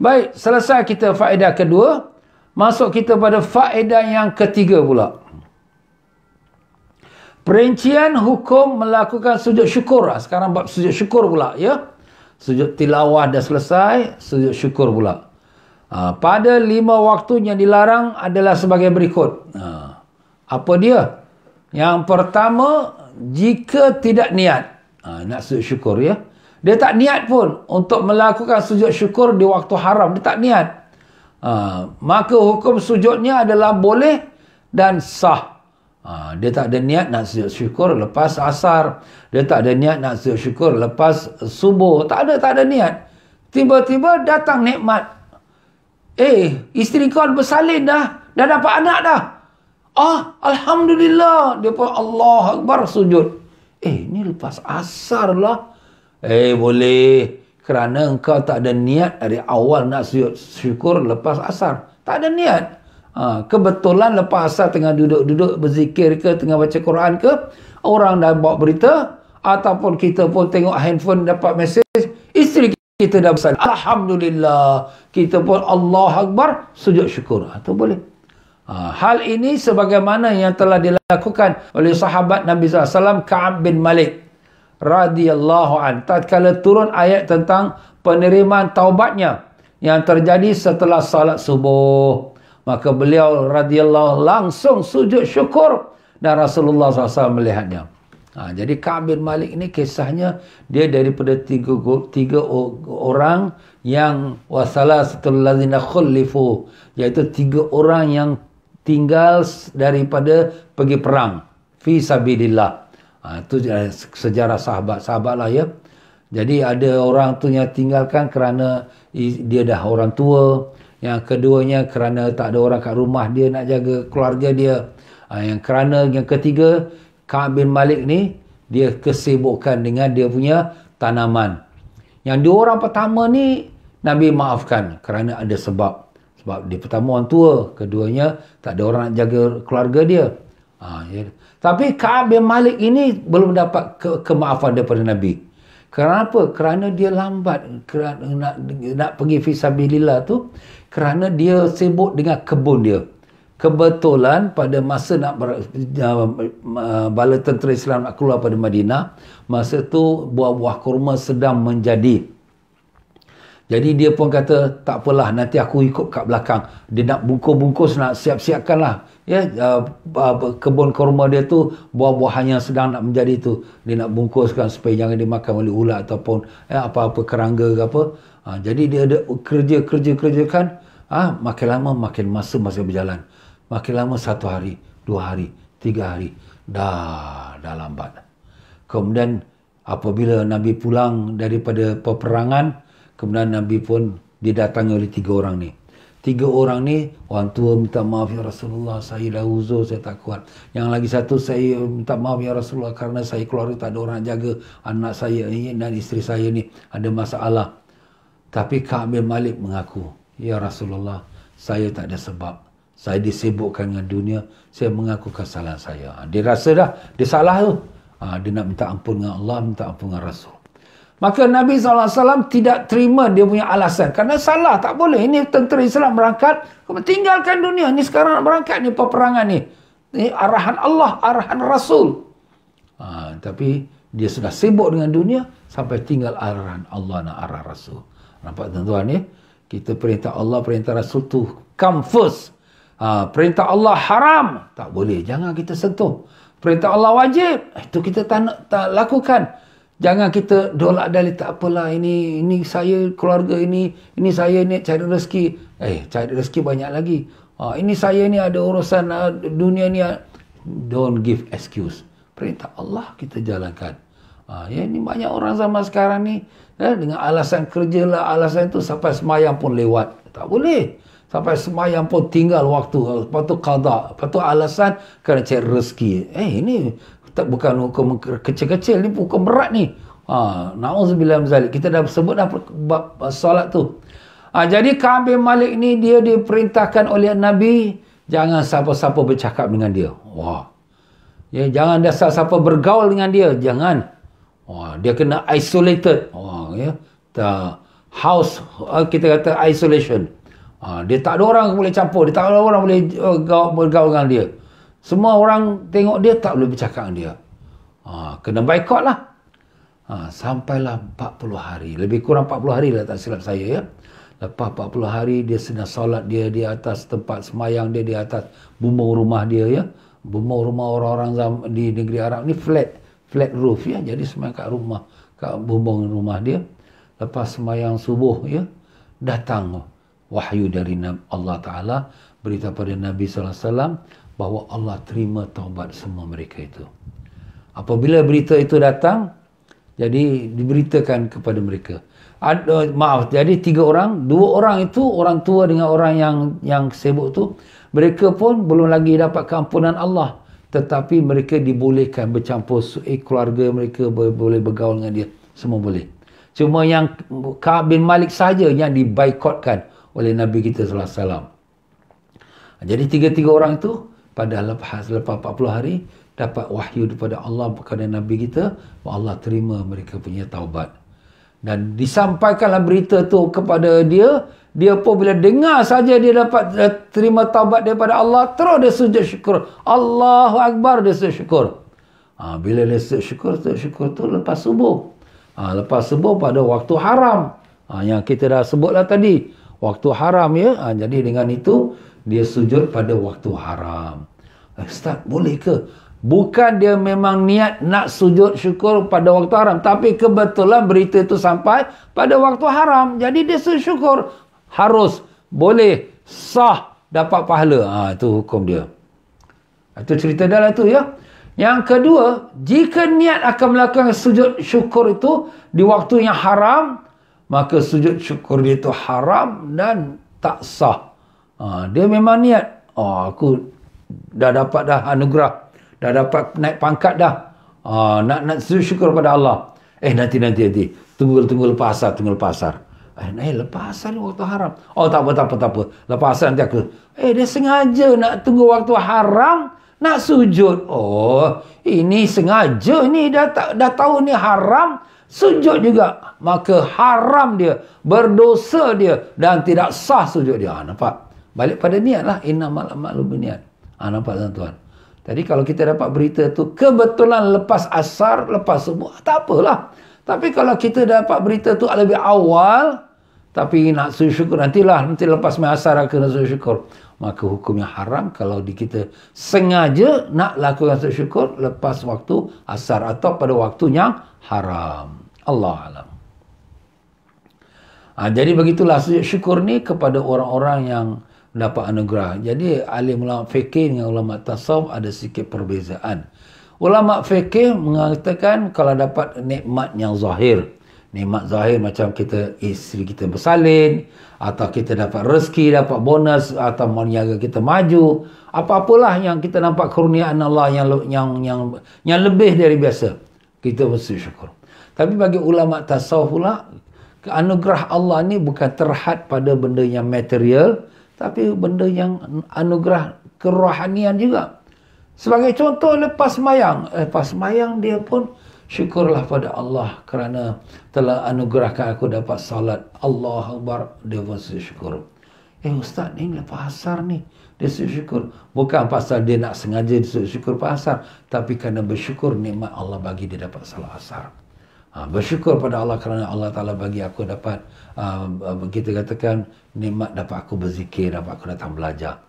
Baik, selesai kita faedah kedua. Masuk kita pada faedah yang ketiga pula. Perincian hukum melakukan sujud syukur. Sekarang bab sujud syukur pula, ya. Sujud tilawah dah selesai, sujud syukur pula. Pada 5 waktu yang dilarang adalah sebagai berikut. Apa dia? Yang pertama, jika tidak niat. Nak sujud syukur, ya. Dia tak niat pun untuk melakukan sujud syukur di waktu haram. Dia tak niat. Maka hukum sujudnya adalah boleh dan sah. Dia tak ada niat nak sujud syukur lepas asar. Dia tak ada niat nak sujud syukur lepas subuh. Tak ada niat. Tiba-tiba datang nikmat. Isteri kau bersalin dah. Dah dapat anak dah. Alhamdulillah. Dia pun Allah Akbar sujud. Ni lepas asar lah. Boleh. Kerana engkau tak ada niat dari awal nak sujud syukur lepas asar. Tak ada niat. Kebetulan lepas asar tengah duduk-duduk berzikir ke, tengah baca Quran ke, orang dah bawa berita, ataupun kita pun tengok handphone dapat mesej, isteri kita dah bersalin. Alhamdulillah. Kita pun Allah Akbar sujud syukur. Itu boleh. Hal ini sebagaimana yang telah dilakukan oleh sahabat Nabi SAW Ka'ab bin Malik radhiyallahu an, tatkala turun ayat tentang penerimaan taubatnya yang terjadi setelah salat subuh, maka beliau radhiyallahu langsung sujud syukur dan Rasulullah SAW melihatnya. Jadi Ka'ab bin Malik ini kisahnya, dia daripada tiga orang yang wasalasatul ladzina khulifu, iaitu 3 orang yang tinggal daripada pergi perang fi sabilillah. Itu sejarah sahabat-sahabat lah, ya. Jadi ada orang tu yang tinggalkan kerana dia dah orang tua. Yang keduanya kerana tak ada orang kat rumah dia nak jaga keluarga dia. Yang ketiga, Ka'ab bin Malik ni, dia kesibukkan dengan dia punya tanaman. Yang 2 orang pertama ni Nabi maafkan kerana ada sebab. Sebab dia pertama orang tua, keduanya tak ada orang nak jaga keluarga dia. Ya. Tapi Ka'ab bin Malik ini belum dapat kemaafan daripada Nabi. Kenapa? Kerana dia lambat nak pergi fisabilillah tu, kerana dia sibuk dengan kebun dia. Kebetulan pada masa nak bala tentera Islam nak keluar pada Madinah, masa tu buah-buah kurma sedang menjadi. Jadi dia pun kata, tak apalah, nanti aku ikut kat belakang. Dia nak bungkus-bungkus, nak siap-siapkan lah. Ya, kebun kurma dia tu, buah-buahan yang sedang nak menjadi tu, dia nak bungkuskan supaya jangan dimakan oleh ulat ataupun apa-apa kerangga ke apa. Jadi dia ada kerja-kerja-kerjakan. Makin lama makin masa berjalan. Makin lama 1 hari, 2 hari, 3 hari. Dah lambat. Kemudian apabila Nabi pulang daripada peperangan, kemudian Nabi pun didatangi oleh 3 orang ni. 3 orang ni, orang tua minta maaf, ya Rasulullah, saya dah uzur, saya tak kuat. Yang lagi satu, saya minta maaf ya Rasulullah kerana saya keluarga tak ada orang jaga anak saya ni dan isteri saya ni ada masalah. Tapi Ka'ab bin Malik mengaku, ya Rasulullah, saya tak ada sebab. Saya disibukkan dengan dunia, saya mengaku kesalahan saya. Dia rasa dah, dia salah tu. Dia nak minta ampun dengan Allah, minta ampun dengan Rasul. Maka Nabi SAW tidak terima dia punya alasan. Kerana salah, tak boleh. Ini tentera Islam berangkat, tinggalkan dunia. Ini sekarang nak berangkat ni peperangan ni. Ini arahan Allah, arahan Rasul. Tapi dia sudah sibuk dengan dunia sampai tinggal arahan Allah dan arah Rasul. Nampak tuan-tuan ni? Kita perintah Allah, perintah Rasul tu come first. Perintah Allah haram, tak boleh. Jangan kita sentuh. Perintah Allah wajib, itu kita tak lakukan. Jangan kita dolak dalih, tak apalah, ini saya keluarga ini saya ni cari rezeki. Cari rezeki banyak lagi. Ini saya ni ada urusan dunia ni. Don't give excuse. Perintah Allah kita jalankan. Ya, ini banyak orang zaman sekarang ni dengan alasan kerja lah, alasan itu sampai semayang pun lewat. Tak boleh. Sampai semayang pun tinggal waktu. Lepas tu qada. Lepas tu alasan kerana cari rezeki. Ini tak bukan hukum kecil-kecil, ni hukum berat ni. Na'udzubillah min zalik. Kita dah sebut dah bab solat tu. Jadi Ka'ab bin Malik ni dia diperintahkan oleh Nabi, jangan siapa-siapa bercakap dengan dia. Ya, jangan dia siapa bergaul dengan dia, jangan. Dia kena isolated. Ya. House, kita kata isolation. Dia tak ada orang boleh campur, dia tak ada orang boleh bergaul dengan dia. Semua orang tengok dia, tak boleh bercakap dengan dia. Kena boycott lah. Sampailah 40 hari. Lebih kurang 40 hari lah, tak silap saya ya. Lepas 40 hari dia sedang solat dia di atas tempat semayang dia, di atas bumbung rumah dia ya. Bumbung rumah orang-orang di negeri Arab ni flat roof ya. Jadi semayang kat rumah, kat bumbung rumah dia. Lepas semayang subuh ya, datang wahyu dari Allah Ta'ala berita pada Nabi SAW bahawa Allah terima taubat semua mereka itu. Apabila berita itu datang, jadi diberitakan kepada mereka. Jadi 3 orang, 2 orang itu orang tua dengan orang yang sibuk tu, mereka pun belum lagi dapat keampunan Allah, tetapi mereka dibolehkan bercampur keluarga mereka, boleh bergaul dengan dia, semua boleh. Cuma yang Ka'ab bin Malik saja yang dibaikotkan oleh Nabi kita sallallahu alaihi wasallam. Jadi 3 orang itu pada lepas 40 hari dapat wahyu daripada Allah kepada Nabi kita, bahawa Allah terima mereka punya taubat. Dan disampaikanlah berita tu kepada dia. Dia pun bila dengar saja dia dapat terima taubat daripada Allah, terus dia sujud syukur. Allahu Akbar, dia sujud syukur. Bila dia sujud syukur tu lepas subuh. Lepas subuh pada waktu haram. Yang kita dah sebutlah tadi. Waktu haram ya. Jadi dengan itu dia sujud pada waktu haram. Ustaz, boleh ke? Bukan dia memang niat nak sujud syukur pada waktu haram, tapi kebetulan berita itu sampai pada waktu haram. Jadi dia sujud syukur. Harus, boleh, sah, dapat pahala. Itu hukum dia. Itu cerita dalam tu ya. Yang kedua, jika niat akan melakukan sujud syukur itu di waktu yang haram, maka sujud syukur dia itu haram dan tak sah. Dia memang niat, aku dah dapat dah anugerah, dah dapat naik pangkat dah. Nak sujud syukur pada Allah. Nanti. Tunggu lepas asar. Lepas asar ni waktu haram. Tak apa. Lepas asar nanti aku. Dia sengaja nak tunggu waktu haram, nak sujud. Ini sengaja ni, dah tahu ni haram, sujud juga. Maka haram dia, berdosa dia, dan tidak sah sujud dia. Nampak? Balik pada niat lah. Innamal a'malu binniyat. Nampak tuan-tuan? Tadi kalau kita dapat berita tu kebetulan lepas asar, lepas subuh, tak apalah. Tapi kalau kita dapat berita tu lebih awal, tapi nak sujud syukur nanti lepas main asar aku nak sujud syukur, maka hukumnya haram kalau kita sengaja nak lakukan sujud syukur lepas waktu asar atau pada waktu yang haram. Allah alam. Jadi begitulah sujud syukur ni kepada orang-orang yang dapat anugerah. Jadi alim ulama fikih dengan ulama tasawuf ada sikit perbezaan. Ulama fikih mengatakan kalau dapat nikmat yang zahir. Nikmat zahir macam isteri kita bersalin, atau kita dapat rezeki, dapat bonus, atau niaga kita maju, apa-apalah yang kita nampak kurniaan Allah yang lebih dari biasa, kita mesti syukur. Tapi bagi ulama tasawuf pula, anugerah Allah ni bukan terhad pada benda yang material, tapi benda yang anugerah kerohanian juga. Sebagai contoh, lepas semayang dia pun syukurlah pada Allah kerana telah anugerahkan aku dapat salat. Allah Akbar, dia pun syukur. Ustaz ni lepas asar ni dia syukur. Bukan pasal dia nak sengaja syukur lepas asar, tapi kerana bersyukur nikmat Allah bagi dia dapat salat asar. Bersyukur pada Allah kerana Allah Ta'ala bagi aku dapat, kita katakan, nikmat dapat aku berzikir, dapat aku datang belajar.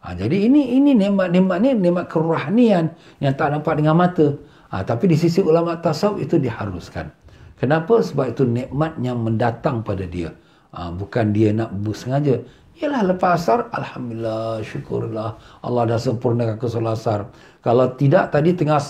Jadi ini nikmat ni nikmat kerohanian yang tak nampak dengan mata. Tapi di sisi ulama tasawuf itu diharuskan. Kenapa? Sebab itu nikmat yang mendatang pada dia. Bukan dia nak bersengaja. Yalah lepas asar, alhamdulillah, syukurlah, Allah dah sempurnakan aku solat asar. Kalau tidak, tadi tengah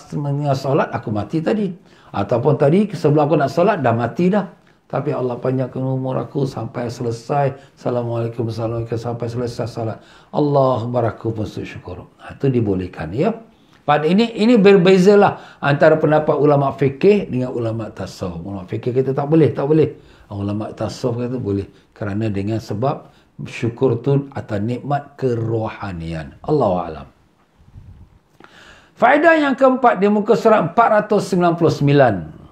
solat aku mati tadi. Ataupun tadi sebelum aku nak solat dah mati dah. Tapi Allah panjangkan umur aku sampai selesai. Assalamualaikum, Assalamualaikum sampai selesai salat. Allahuakbar, aku pun syukur. Itu dibolehkan ya. Pada ini berbezalah antara pendapat ulama fikih dengan ulama tasawuf. Ulama fikih kata tak boleh. Ulama tasawuf kata boleh. Kerana dengan sebab syukur tu atas nikmat kerohanian. Allahu a'lam. Faedah yang keempat di muka surat 499.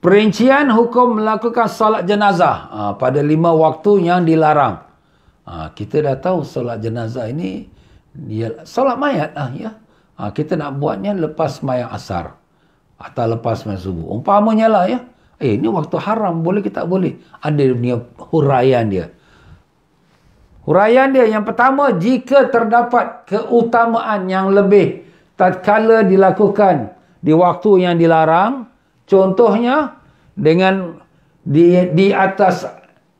Perincian hukum melakukan solat jenazah pada 5 waktu yang dilarang. Kita dah tahu solat jenazah ini dia solat mayat ya. Kita nak buatnya lepas sembahyang asar atau lepas sembahyang subuh. Umpamanya lah ya. Ini waktu haram, boleh ke tak boleh? Ada dia punya huraian dia. Huraian dia yang pertama, jika terdapat keutamaan yang lebih tatkala dilakukan di waktu yang dilarang, contohnya dengan di atas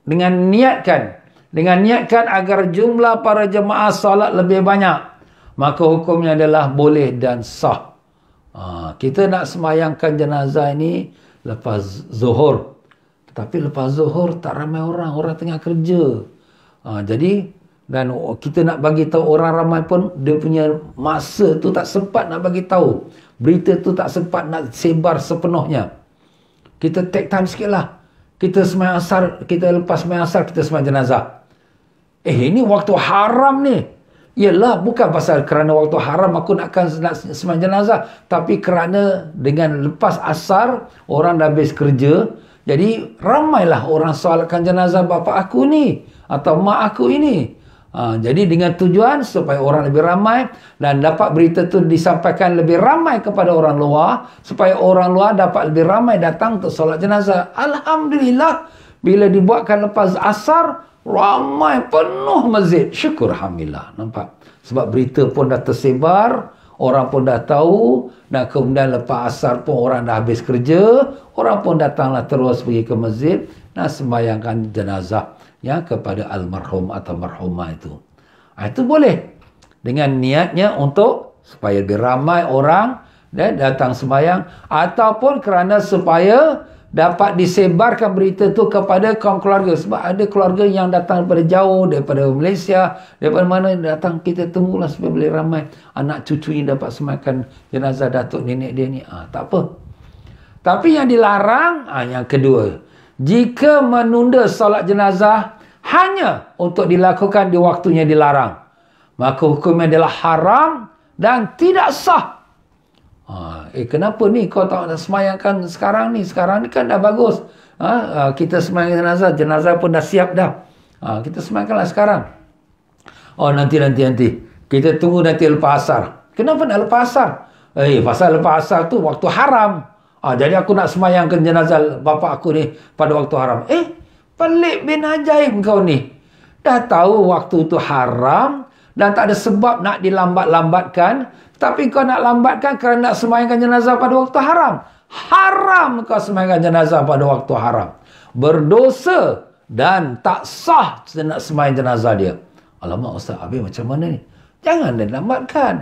dengan niatkan agar jumlah para jemaah solat lebih banyak, maka hukumnya adalah boleh dan sah. Kita nak sembahyangkan jenazah ini lepas zuhur, tapi lepas zuhur tak ramai orang tengah kerja. Jadi dan kita nak bagi tahu orang ramai pun dia punya masa tu tak sempat nak bagi tahu. Berita tu tak sempat nak sebar sepenuhnya. Kita take time sikit lah. Kita sembahyang asar, kita lepas sembahyang asar kita sembahyang jenazah. Ini waktu haram ni. Yalah, bukan pasal kerana waktu haram aku nak sembahyang jenazah, tapi kerana dengan lepas asar orang dah habis kerja, jadi ramailah orang solatkan jenazah bapa aku ni atau mak aku ini. Jadi dengan tujuan supaya orang lebih ramai dan dapat berita tu disampaikan lebih ramai kepada orang luar, supaya orang luar dapat lebih ramai datang untuk solat jenazah. Alhamdulillah, bila dibuatkan lepas asar, ramai penuh masjid. Syukur alhamdulillah. Nampak? Sebab berita pun dah tersebar, orang pun dah tahu, dan kemudian lepas asar pun orang dah habis kerja, orang pun datanglah terus pergi ke masjid dan sembahyangkan jenazah kepada almarhum atau marhumah itu. Itu boleh. Dengan niatnya untuk supaya lebih ramai orang dan datang sembahyang, ataupun kerana supaya dapat disebarkan berita itu kepada kaum keluarga. Sebab ada keluarga yang datang daripada jauh, daripada Malaysia, daripada mana datang, kita temulah supaya boleh ramai anak cucu yang dapat sembahyangkan jenazah datuk nenek dia ni. Tak apa. Tapi yang dilarang, yang kedua, jika menunda solat jenazah hanya untuk dilakukan di waktunya dilarang, maka hukumnya adalah haram dan tidak sah. Kenapa ni kau tak nak semayangkan sekarang ni? Sekarang ni kan dah bagus. Kita semayang jenazah pun dah siap dah. Kita semayangkanlah sekarang. Nanti. Kita tunggu nanti lepas asar. Kenapa nak lepas asar? Pasal lepas asar tu waktu haram. Jadi aku nak semayangkan jenazah bapa aku ni pada waktu haram. Pelik bin ajaib kau ni. Dah tahu waktu tu haram dan tak ada sebab nak dilambat-lambatkan, tapi kau nak lambatkan kerana nak sembahyangkan jenazah pada waktu haram. Haram kau sembahyangkan jenazah pada waktu haram. Berdosa dan tak sah nak sembahyang jenazah dia. Alamak Ustaz, habis macam mana ni? Jangan dilambatkan.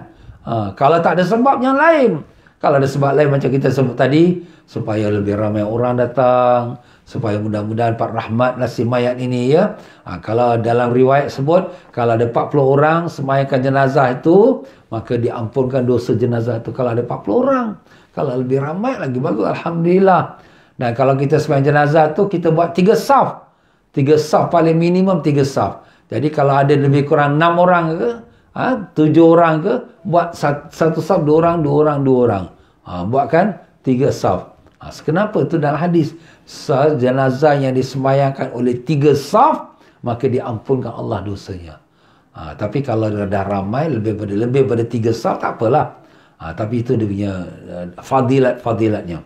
Kalau tak ada sebab yang lain. Kalau ada sebab lain macam kita sebut tadi, supaya lebih ramai orang datang, supaya mudah-mudahan dapat rahmat nasi mayat ini ya. Kalau dalam riwayat sebut, kalau ada 40 orang sembahyangkan jenazah itu, maka diampunkan dosa jenazah itu kalau ada 40 orang. Kalau lebih ramai lagi bagus, alhamdulillah. Dan kalau kita sembahyang jenazah tu, kita buat 3 saf. 3 saf, paling minimum 3 saf. Jadi kalau ada lebih kurang 6 orang ke, 7 orang ke, buat satu saf, 2 orang. Buatkan 3 saf. Kenapa? Itu dalam hadis. Jenazah yang disembayangkan oleh 3 saf, maka diampunkan Allah dosanya. Tapi kalau dah ramai, lebih pada 3 saf, tak apalah. Tapi itu dia punya fadilatnya.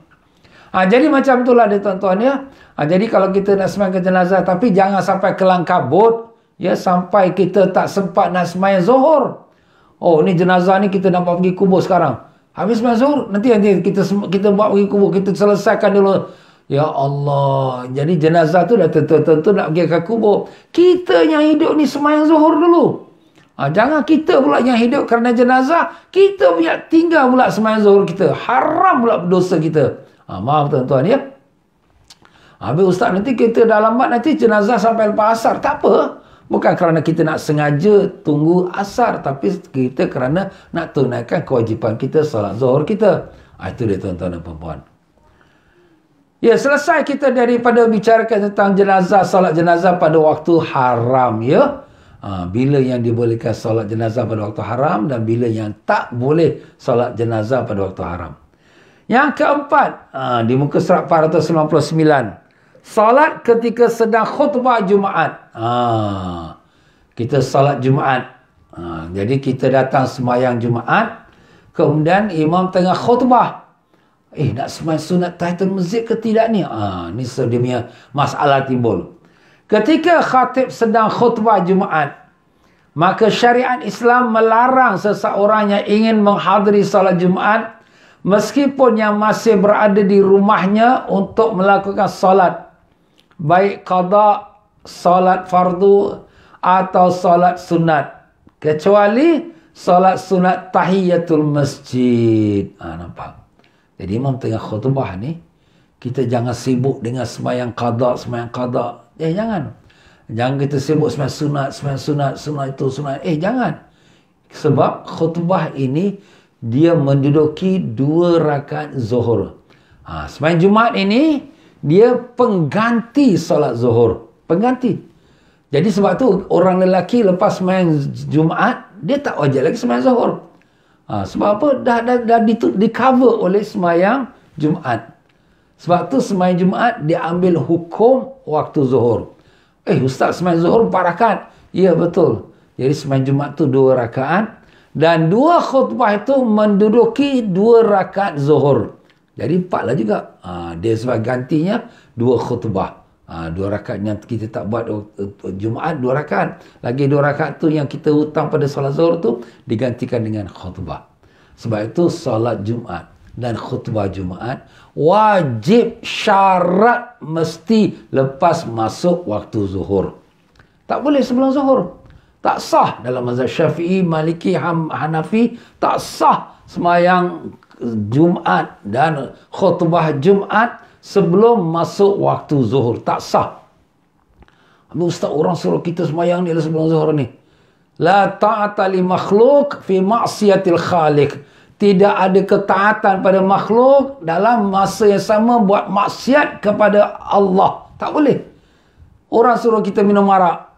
Jadi macam itulah dia tuan-tuan ya. Jadi kalau kita nak sembahyang jenazah, tapi jangan sampai kelang kabut, ya, sampai kita tak sempat nak sembahyang zuhur. Ni jenazah ni kita nak bawa pergi kubur sekarang. Habis sembahyang zuhur, nanti kita bawa pergi kubur, kita selesaikan dulu. Ya Allah, jadi jenazah tu dah tentu nak pergi ke kubur. Kita yang hidup ni sembahyang zuhur dulu. Jangan kita pula yang hidup kerana jenazah, kita punya tinggal pula sembahyang zuhur kita. Haram pula dosa kita. Maaf tuan-tuan ya. Habis ustaz nanti kita dah lambat nanti jenazah sampai lepas asar. Tak apa. Bukan kerana kita nak sengaja tunggu asar. Tapi kita kerana nak tunaikan kewajipan kita solat zuhur kita. Itu dia tuan-tuan dan puan-puan. Ya, selesai kita daripada bicarakan tentang jenazah, solat jenazah pada waktu haram ya. Bila yang dibolehkan solat jenazah pada waktu haram dan bila yang tak boleh solat jenazah pada waktu haram. Yang keempat, di muka surat 499. Solat ketika sedang khutbah Jumaat. Kita solat Jumaat. Jadi kita datang sembahyang Jumaat. Kemudian imam tengah khutbah. Nak sembahyang sunat tahiyatul masjid ke tidak ni? Ni sebenarnya masalah timbul. Ketika khatib sedang khutbah Jumaat, maka syariat Islam melarang seseorang yang ingin menghadiri salat Jumaat meskipun yang masih berada di rumahnya untuk melakukan salat, baik qada, salat fardu atau salat sunat, kecuali salat sunat tahiyatul masjid. Nampak? Jadi imam tengah khutbah ni, kita jangan sibuk dengan sembahyang qada. Jangan. Jangan kita sibuk sembahyang sunat itu sunat. Jangan. Sebab khutbah ini dia menduduki 2 rakaat zuhur. Sembahyang Jumaat ini dia pengganti solat zuhur. Pengganti. Jadi sebab tu orang lelaki lepas sembahyang Jumaat dia tak wajib lagi sembahyang zuhur. Sebab apa? Dah di cover oleh sembahyang Jumaat. Sebab tu sembahyang Jumaat dia ambil hukum waktu zuhur. Ustaz sembahyang zuhur 4 rakaat. Ya betul. Jadi sembahyang Jumaat tu 2 rakaat. Dan 2 khutbah itu menduduki 2 rakaat zuhur. Jadi 4 lah juga. Dia sebagai gantinya 2 khutbah. 2 rakaat yang kita tak buat Jumaat 2 rakaat. Lagi 2 rakaat tu yang kita hutang pada solat zuhur tu digantikan dengan khutbah. Sebab itu solat Jumaat dan khutbah Jumaat wajib, syarat, mesti lepas masuk waktu zuhur. Tak boleh sebelum zuhur. Tak sah dalam mazhab Syafi'i, Maliki, Hanafi. Tak sah sembahyang Jumaat dan khutbah Jumaat sebelum masuk waktu zuhur. Tak sah. Ustaz, orang suruh kita sembahyang ni sebelum zuhur ni. La ta'ata li makhluk fi ma'siyatil khaliq. Tidak ada ketaatan pada makhluk dalam masa yang sama buat maksiat kepada Allah. Tak boleh. Orang suruh kita minum arak.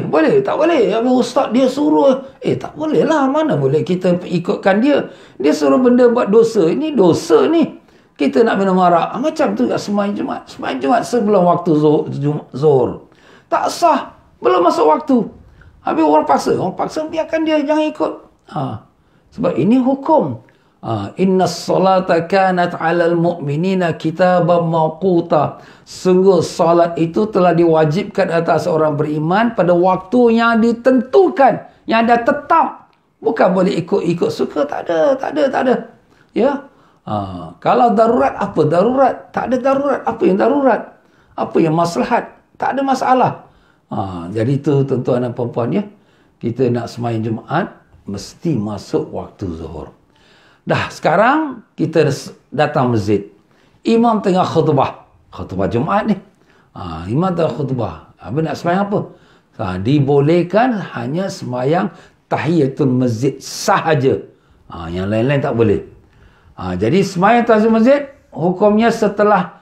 Boleh? Tak boleh. Ustaz dia suruh. Tak boleh lah. Mana boleh kita ikutkan dia. Dia suruh benda buat dosa. Ini dosa ni. Kita nak minum arak. Macam tu kat sembahyang Jumaat. Sembahyang Jumaat sebelum waktu zuhur. Tak sah. Belum masuk waktu. Habis orang paksa. Orang paksa biarkan dia. Jangan ikut. Sebab ini hukum. Inna salata kanat alal mu'minina kitaban mawquta. Sungguh salat itu telah diwajibkan atas orang beriman pada waktu yang ditentukan, yang dah tetap. Bukan boleh ikut-ikut suka. Tak ada. Ya. Kalau darurat, apa darurat? Tak ada darurat. Apa yang darurat? Apa yang maslahat? Tak ada masalah. Jadi itu tuan-tuan dan puan-puan ya. Kita nak sembahyang Jumaat mesti masuk waktu zuhur. Dah sekarang kita datang masjid. Imam tengah khutbah. Khutbah Jumaat ni. Imam tengah khutbah. Habis nak sembahyang apa? Dibolehkan hanya sembahyang tahiyatul masjid sahaja. Yang lain-lain tak boleh. Jadi sembahyang tahiyatul masjid hukumnya setelah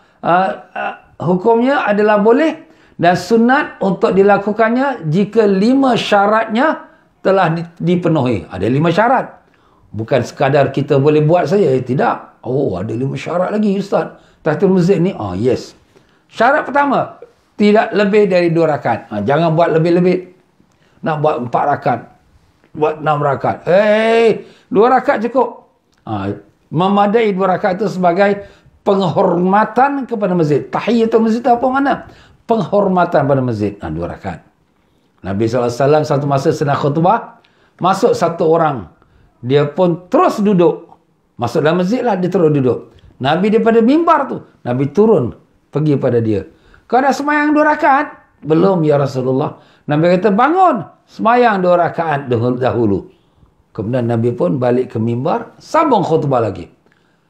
hukumnya adalah boleh dan sunat untuk dilakukannya jika 5 syaratnya telah dipenuhi. Ada 5 syarat. Bukan sekadar kita boleh buat saja. Tidak. Ada 5 syarat lagi Ustaz. Tahiyatul masjid ni. Yes. Syarat pertama, tidak lebih dari 2 rakaat. Jangan buat lebih-lebih. Nak buat 4 rakaat. Buat 6 rakaat. 2 rakaat cukup. Memadai 2 rakaat itu sebagai penghormatan kepada masjid. Tahiyatul masjid itu apa makna? Penghormatan pada masjid. 2 rakaat. Nabi SAW satu masa sedang khutbah, masuk satu orang. Dia pun terus duduk. Masuk dalam masjid lah, dia terus duduk. Nabi daripada mimbar tu, Nabi turun, pergi pada dia. Kau dah sembahyang 2 rakaat? Belum ya Rasulullah. Nabi kata, bangun, semayang 2 rakaat dahulu. Kemudian Nabi pun balik ke mimbar, sambung khutbah lagi.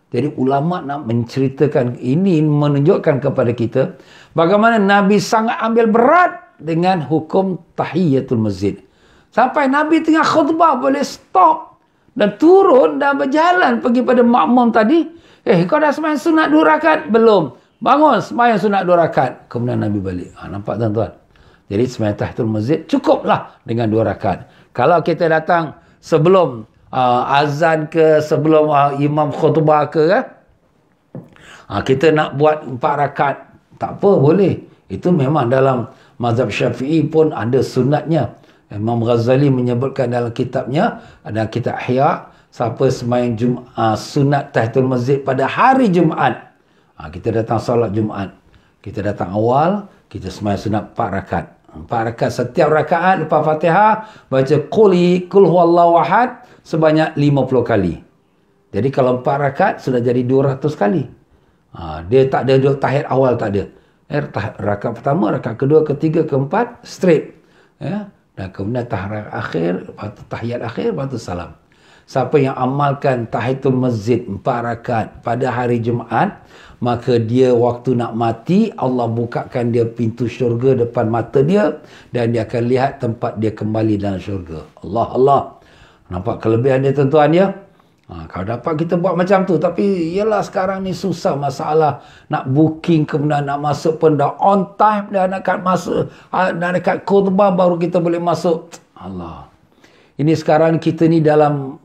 Jadi ulama nak menceritakan ini, menunjukkan kepada kita bagaimana Nabi sangat ambil berat dengan hukum tahiyatul masjid. Sampai Nabi tengah khutbah boleh stop dan turun dan berjalan pergi pada makmum tadi. Kau dah sembahyang sunat 2 rakaat? Belum. Bangun, sembahyang sunat 2 rakaat. Kemudian Nabi balik. Nampak tuan-tuan? Jadi sembahyang tahiyatul masjid cukuplah dengan 2 rakaat. Kalau kita datang sebelum azan ke, sebelum imam khutbah ke kan, kita nak buat 4 rakaat, tak apa, boleh. Itu memang dalam mazhab Syafi'i pun ada sunatnya. Imam Ghazali menyebutkan dalam kitabnya, ada kitab Ihya, siapa sembahyang sunat tahiyatul masjid pada hari Jumaat, kita datang solat Jumaat, kita datang awal, kita sembahyang sunat 4 rakaat. 4 rakaat, setiap rakaat lepas Fatihah baca qul huwallahu ahad sebanyak 50 kali. Jadi kalau 4 rakaat sudah jadi 200 kali. Dia tak ada tahiyat awal, tak ada. Rakaat pertama, rakaat kedua, ketiga, keempat straight. Ya. Dan kemudian tahiyat akhir, lepas tu tahiyat akhir, lepas tu salam. Siapa yang amalkan tahiyatul masjid 4 rakaat pada hari Jumaat, maka dia waktu nak mati, Allah bukakan dia pintu syurga depan mata dia dan dia akan lihat tempat dia kembali dalam syurga. Allah, Allah. Nampak kelebihan dia tuan-tuan ya? Kalau dapat kita buat macam tu. Tapi yelah sekarang ni susah masalah. Nak booking, kemudian nak masuk pun dah on time, dah nak masuk, dah dekat khutbah baru kita boleh masuk. Allah. Ini sekarang kita ni dalam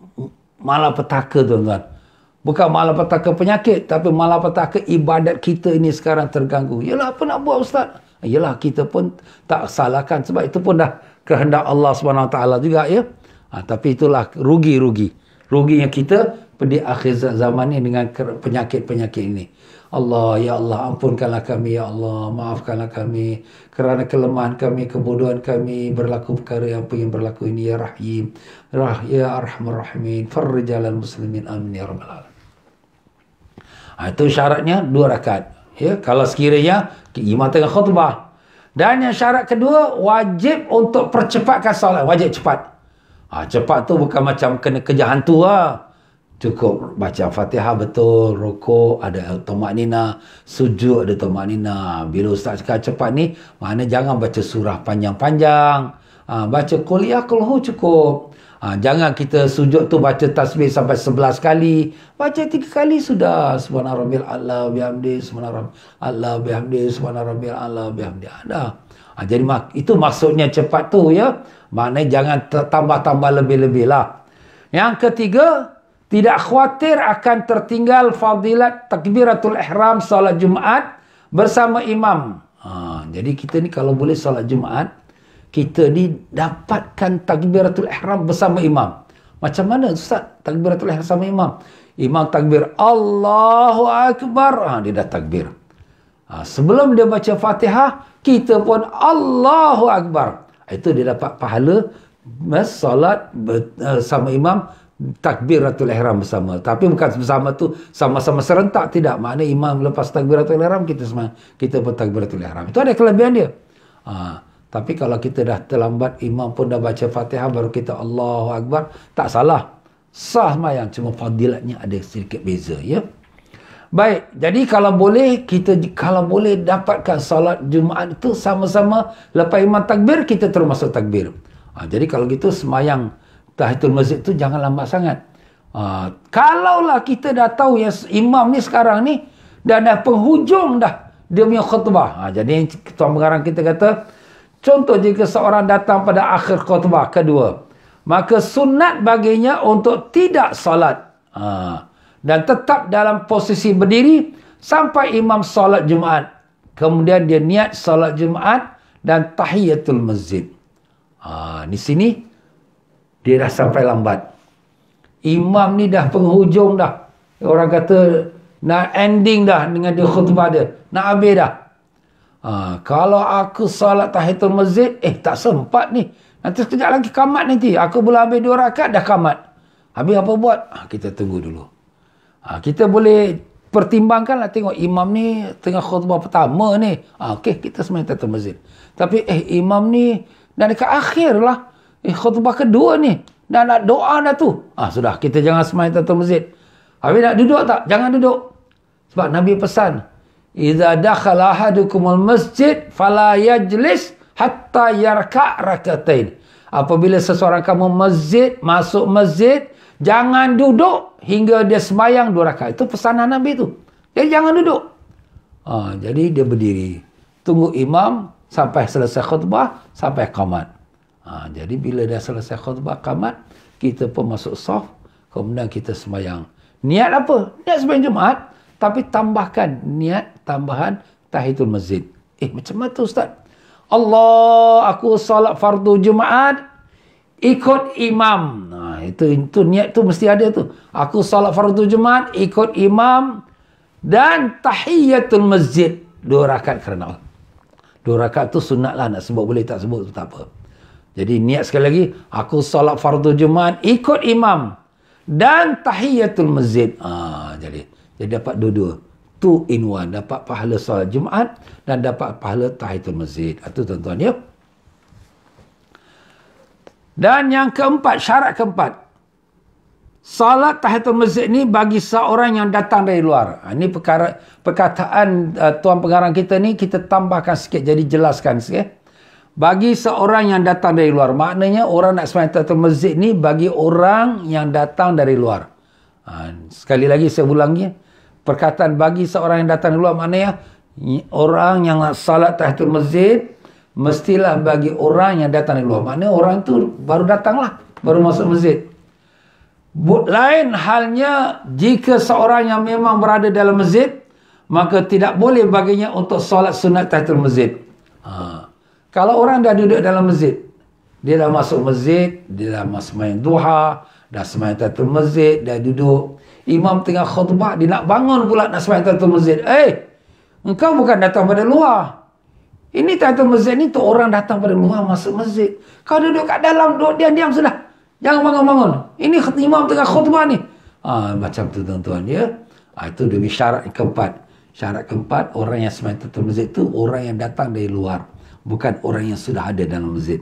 malapetaka tuan-tuan. Bukan malapetaka penyakit, tapi malapetaka ibadat kita ini sekarang terganggu. Yelah apa nak buat Ustaz? Yelah kita pun tak salahkan, sebab itu pun dah kehendak Allah SWT juga ya. Tapi itulah rugi-rugi. Ruginya kita di akhir zaman ini dengan penyakit-penyakit ini. Allah, ya Allah, ampunkanlah kami, ya Allah, maafkanlah kami kerana kelemahan kami, kebodohan kami, berlaku perkara apa yang berlaku ini, ya Rahim, ya Arhamar Rahimin, farrijalal muslimin, amin ya rabbal alamin. Itu syaratnya 2 rakaat. Ya, kalau sekiranya imam tengah khutbah. Dan yang syarat kedua, wajib untuk percepatkan solat, wajib cepat. Cepat tu bukan macam kena kejar hantu lah. Cukup baca Fatihah betul, rukuk ada tumakninah, sujud ada tumakninah. Bila Ustaz cakap cepat ni, maknanya jangan baca surah panjang-panjang. Baca qul ya qul cukup. Jangan kita sujud tu baca tasbih sampai 11 kali. Baca 3 kali sudah. Subhana rabbil a'la bihamdi, subhana rabbil a'la bihamdi, subhana rabbil a'la bihamdi. Ada. Jadi itu maksudnya cepat tu ya. Maknanya jangan tambah-tambah lebih-lebih lah. Yang ketiga, tidak khawatir akan tertinggal fadilat takbiratul ihram solat Jumaat bersama imam. Jadi kita ni kalau boleh solat Jumaat, kita ni dapatkan takbiratul ihram bersama imam. Macam mana Ustaz takbiratul ihram bersama imam? Imam takbir Allahu Akbar, dia dah takbir. Sebelum dia baca Fatihah, kita pun Allahu Akbar. Itu dia dapat pahala solat sama imam, takbiratul ihram bersama. Tapi bukan bersama tu sama-sama serentak, tidak. Maknanya imam lepas takbiratul ihram, kita pun takbiratul ihram. Itu ada kelebihan dia. Tapi kalau kita dah terlambat, imam pun dah baca Fatihah, baru kita Allahu Akbar, tak salah. Sah sembahyang, cuma fadilatnya ada sedikit beza ya. Baik, jadi kalau boleh kita dapatkan solat Jumaat itu sama-sama lepas imam takbir, kita terus masuk takbir. Jadi kalau gitu sembahyang tahiyatul masjid tu jangan lambat sangat. Kalaulah kita dah tahu yang imam ni sekarang ni dah penghujung dah dia punya khutbah. Jadi tuan pengarang kita kata, contoh jika seorang datang pada akhir khutbah kedua, maka sunat baginya untuk tidak solat. Dan tetap dalam posisi berdiri sampai imam solat Jumaat. Kemudian dia niat solat Jumaat dan tahiyatul masjid. Di sini dia dah sampai lambat. Imam ni dah penghujung dah. Orang kata nak ending dah dengan dia khutbah dia. Nak habis dah. Kalau aku solat tahiyatul masjid, tak sempat ni. Nanti sekejap lagi kamat nanti. Aku boleh habis 2 rakaat dah kamat. Habis apa buat? Kita tunggu dulu. Kita boleh pertimbangkanlah, tengok imam ni tengah khutbah pertama ni. Okey, kita sembahyang tahiyatul masjid. Tapi imam ni dah dekat akhir lah. Khutbah kedua ni. Dah nak doa dah tu. Sudah, kita jangan sembahyang tahiyatul masjid. Habis nak duduk tak? Jangan duduk. Sebab Nabi pesan, "Idza dakhala ahadukumul masjid fala yajlis hatta yarka' rakatain." Apabila seseorang kamu masuk masjid, jangan duduk hingga dia sembahyang 2 rakaat. Itu pesanan Nabi tu. Jadi jangan duduk. Jadi dia berdiri. Tunggu imam sampai selesai khutbah, sampai qamat. Jadi bila dah selesai khutbah qamat, kita pun masuk saf, kemudian kita sembahyang. Niat apa? Niat sembahyang Jumaat, tapi tambahkan niat tambahan tahiyatul masjid. Macam mana tu Ustaz? Allah, aku solat fardu Jumaat ikut imam. Itu niat tu mesti ada tu. Aku solat fardu Jumaat ikut imam dan tahiyatul masjid 2 rakaat kerana Allah. 2 rakaat tu sunat lah, nak sebut boleh, tak sebut tu tak apa. Jadi niat sekali lagi, aku solat fardu Jumaat ikut imam dan tahiyatul masjid. Jadi dapat dua-dua. 2 in 1. Dapat pahala solat Jumaat dan dapat pahala tahiyatul masjid. Itu tuan-tuan ya. Dan yang keempat, syarat keempat. Salat tahiyatul masjid ni bagi seorang yang datang dari luar. Ini perkataan tuan pengarang kita ni, kita tambahkan sikit, jadi jelaskan sikit. Bagi seorang yang datang dari luar. Maknanya orang nak sembahyang tahiyatul masjid ni bagi orang yang datang dari luar. Sekali lagi saya ulangi. Perkataan bagi seorang yang datang dari luar maknanya orang yang nak salat tahiyatul masjid mestilah bagi orang yang datang dari luar. Maknanya orang tu baru datanglah, baru masuk masjid. Lain halnya jika seorang yang memang berada dalam masjid, maka tidak boleh baginya untuk solat sunat tahiyatul masjid. Kalau orang dah duduk dalam masjid, dia dah masuk masjid, dia dah sembahyang duha, dah sembahyang tahiyatul masjid, dah duduk. Imam tengah khutbah, dia nak bangun pula nak sembahyang tahiyatul masjid. Engkau bukan datang pada luar. Ini tahiyatul masjid ni tu orang datang pada luar masuk masjid. Kau duduk kat dalam, duduk diam-diam sudah. Jangan bangun-bangun. Ini imam tengah khutbah ni. Macam tu tuan-tuan ya. Itu demi syarat keempat. Syarat keempat, orang yang sembahyang tahiyatul masjid tu orang yang datang dari luar, bukan orang yang sudah ada dalam masjid.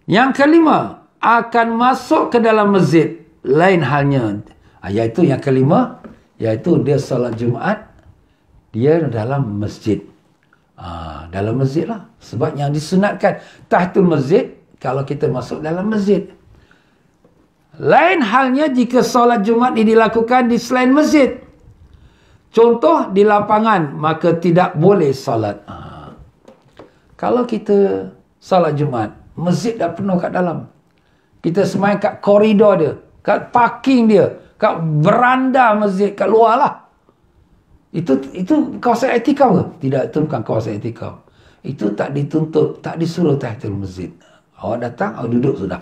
Yang kelima, akan masuk ke dalam masjid. Lain halnya, iaitu yang kelima, iaitu dia salat Jumaat, dia dalam masjid. Dalam masjid lah. Sebab yang disunatkan tahiyatul masjid, kalau kita masuk dalam masjid. Lain halnya jika salat Jumaat ini dilakukan di selain masjid. Contoh di lapangan, maka tidak boleh salat. Kalau kita salat Jumaat, masjid dah penuh kat dalam. Kita sembahyang kat koridor dia, kat parking dia, kat beranda masjid, kat luar lah. Itu kawasan i'tikaf ke? Tidak, itu bukan kawasan i'tikaf. Itu tak dituntut, tak disuruh tahiyatul masjid. Awak datang, awak duduk sudah.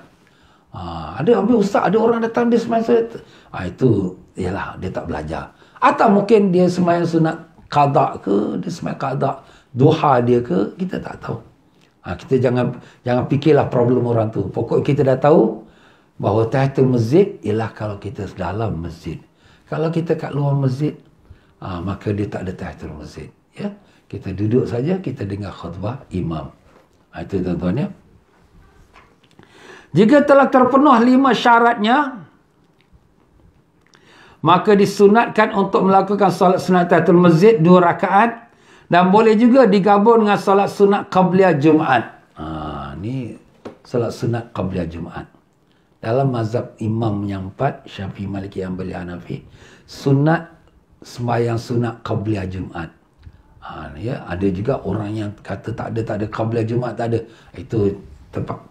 Habis ustaz, ada orang datang dia sembahyang. Itu, ialah, dia tak belajar. Atau mungkin dia sembahyang sunat qada ke, dia sembahyang qada duha dia ke, kita tak tahu. Kita jangan fikirlah problem orang tu. Pokok kita dah tahu bahawa tahiyatul masjid ialah kalau kita dalam masjid. Kalau kita kat luar masjid, maka dia tak ada tahiyatul masjid. Ya, kita duduk saja, kita dengar khutbah imam. Itu tuan-tuan ya. Jika telah terpenuh 5 syaratnya, maka disunatkan untuk melakukan solat sunat tahiyatul masjid 2 rakaat. Dan boleh juga digabung dengan solat sunat qabliyah Jumaat. Ni solat sunat qabliyah Jumaat. Dalam mazhab imam yang 4, Syafi'i, Maliki, Hanbali, Hanafi, sunat sembahyang sunat qabliyah Jumaat. Ya, ada juga orang yang kata tak ada qabliyah Jumaat, tak ada. Itu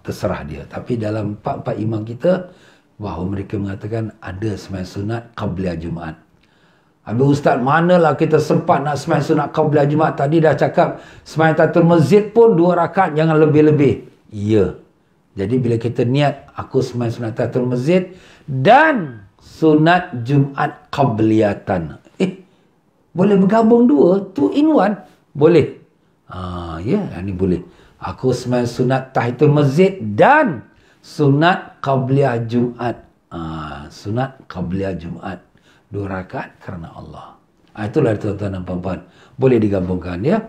terserah dia. Tapi dalam 4 imam kita, bahawa mereka mengatakan ada sembahyang sunat qabliyah Jumaat. Habis ustaz, manalah kita sempat nak sembahyang sunat qabliyah Jumaat. Tadi dah cakap sembahyang tahiyatul masjid pun 2 rakaat, jangan lebih-lebih. Ya. Jadi bila kita niat aku sembahyang sunat tahiyatul masjid dan sunat Jumaat qabliyatan. Boleh bergabung 2, 2 in 1. Boleh. Ya, ini boleh. Aku sembahyang sunat tahiyatul masjid dan sunat qabliyah Jumaat. Sunat qabliyah Jumaat. 2 rakaat kerana Allah. Itulah tuan-tuan dan puan-puan. Boleh digabungkan ya.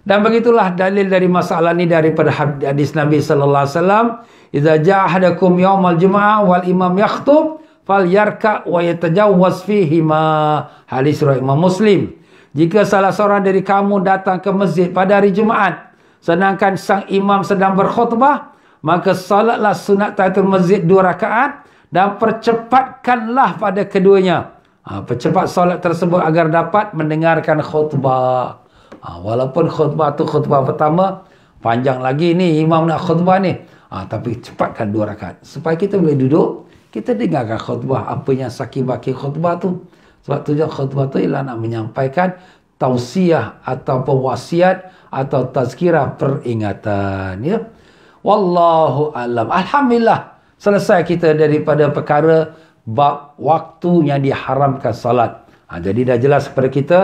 Dan begitulah dalil dari masalah ni daripada hadis Nabi sallallahu alaihi wasallam, "Idza ja'a ahadakum yaumal jumu'ah wal imam yakhthub falyarka wa yatajawwaz fihi ma." Hadis riwayat Imam Muslim. Jika salah seorang dari kamu datang ke masjid pada hari Jumaat sedangkan sang imam sedang berkhutbah, maka salatlah sunat tahiyatul masjid 2 rakaat dan percepatkanlah pada keduanya. Percepat solat tersebut agar dapat mendengarkan khutbah. Walaupun khutbah tu khutbah pertama, panjang lagi ni imam nak khutbah ni. Tapi cepatkan 2 rakaat. Supaya kita boleh duduk, kita dengarkan khutbah. Apa yang sakit-baki khutbah tu. Sebab tujuan khutbah tu ialah nak menyampaikan tausiah ataupun wasiat atau tazkirah peringatan. Ya. Wallahu a'lam. Alhamdulillah. Selesai kita daripada perkara bab waktu yang diharamkan salat. Jadi dah jelas kepada kita,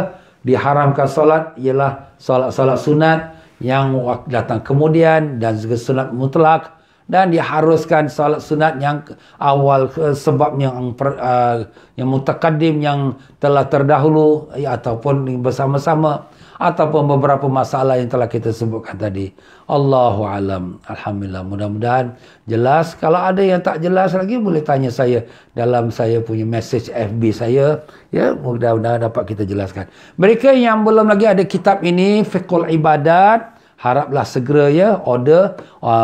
diharamkan salat ialah salat-salat sunat yang datang kemudian dan juga sunat mutlak, dan diharuskan salat sunat yang awal sebabnya yang mutaqaddim yang telah terdahulu ataupun bersama-sama ataupun beberapa masalah yang telah kita sebutkan tadi. Allahu alam. Alhamdulillah, mudah-mudahan jelas. Kalau ada yang tak jelas lagi boleh tanya saya dalam saya punya message FB saya, ya, mudah-mudahan dapat kita jelaskan. Mereka yang belum lagi ada kitab ini, Fiqhul Ibadat, haraplah segera ya order.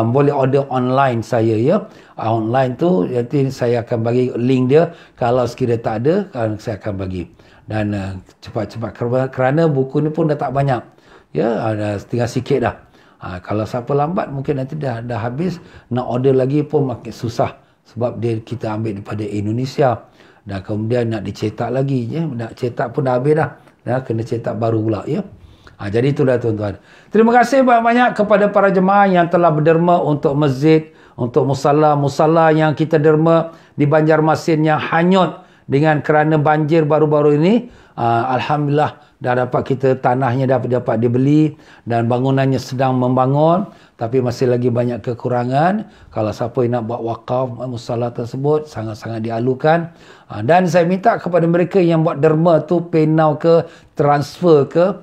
Boleh order online saya ya. Online tu nanti saya akan bagi link dia. Kalau sekiranya tak ada, saya akan bagi. Dan cepat-cepat kerana buku ni pun dah tak banyak. Ya, ada tinggal sikit dah. Kalau siapa lambat mungkin nanti dah habis, nak order lagi pun makin susah sebab kita ambil daripada Indonesia dan kemudian nak dicetak lagi ya. Nak cetak pun dah habis dah. Kena cetak baru pula ya. Jadi itulah tuan-tuan. Terima kasih banyak-banyak kepada para jemaah yang telah berderma untuk masjid, untuk musalla yang kita derma di Banjarmasin yang hanyut dengan kerana banjir baru-baru ini. Alhamdulillah dah dapat kita, tanahnya dapat dibeli dan bangunannya sedang membangun, tapi masih lagi banyak kekurangan. Kalau siapa yang nak buat wakaf musalla tersebut, sangat-sangat dialukan. Dan saya minta kepada mereka yang buat derma tu, PayNow ke, transfer ke,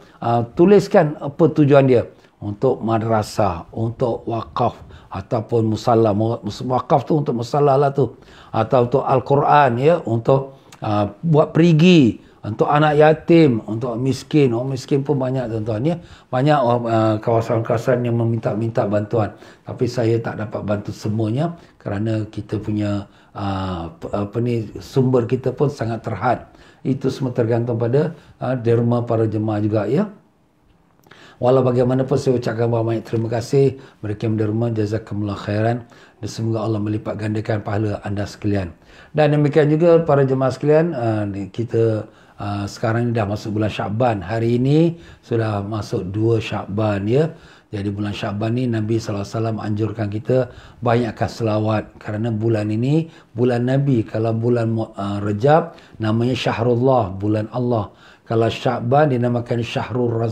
tuliskan apa tujuan dia. Untuk madrasah, untuk wakaf ataupun musalla. Wakaf tu untuk musalla lah tu. Atau untuk Al-Quran ya, untuk buat perigi, untuk anak yatim, untuk miskin. Orang miskin pun banyak tuan-tuan ya. Banyak kawasan-kawasan yang meminta bantuan. Tapi saya tak dapat bantu semuanya kerana kita punya sumber kita pun sangat terhad. Itu semua tergantung pada derma para jemaah juga ya. Walau bagaimanapun saya ucapkan banyak terima kasih mereka yang derma, jazakumullah khairan, dan semoga Allah melipat gandakan pahala anda sekalian. Dan demikian juga para jemaah sekalian, kita sekarang ni dah masuk bulan Sya'ban. Hari ini sudah masuk 2 Sya'ban ya. Jadi bulan Sya'ban ni Nabi SAW anjurkan kita banyakkan selawat kerana bulan ini bulan Nabi. Kalau bulan Rajab namanya Syahrullah, bulan Allah. Kalau Sya'ban dinamakan Syahrul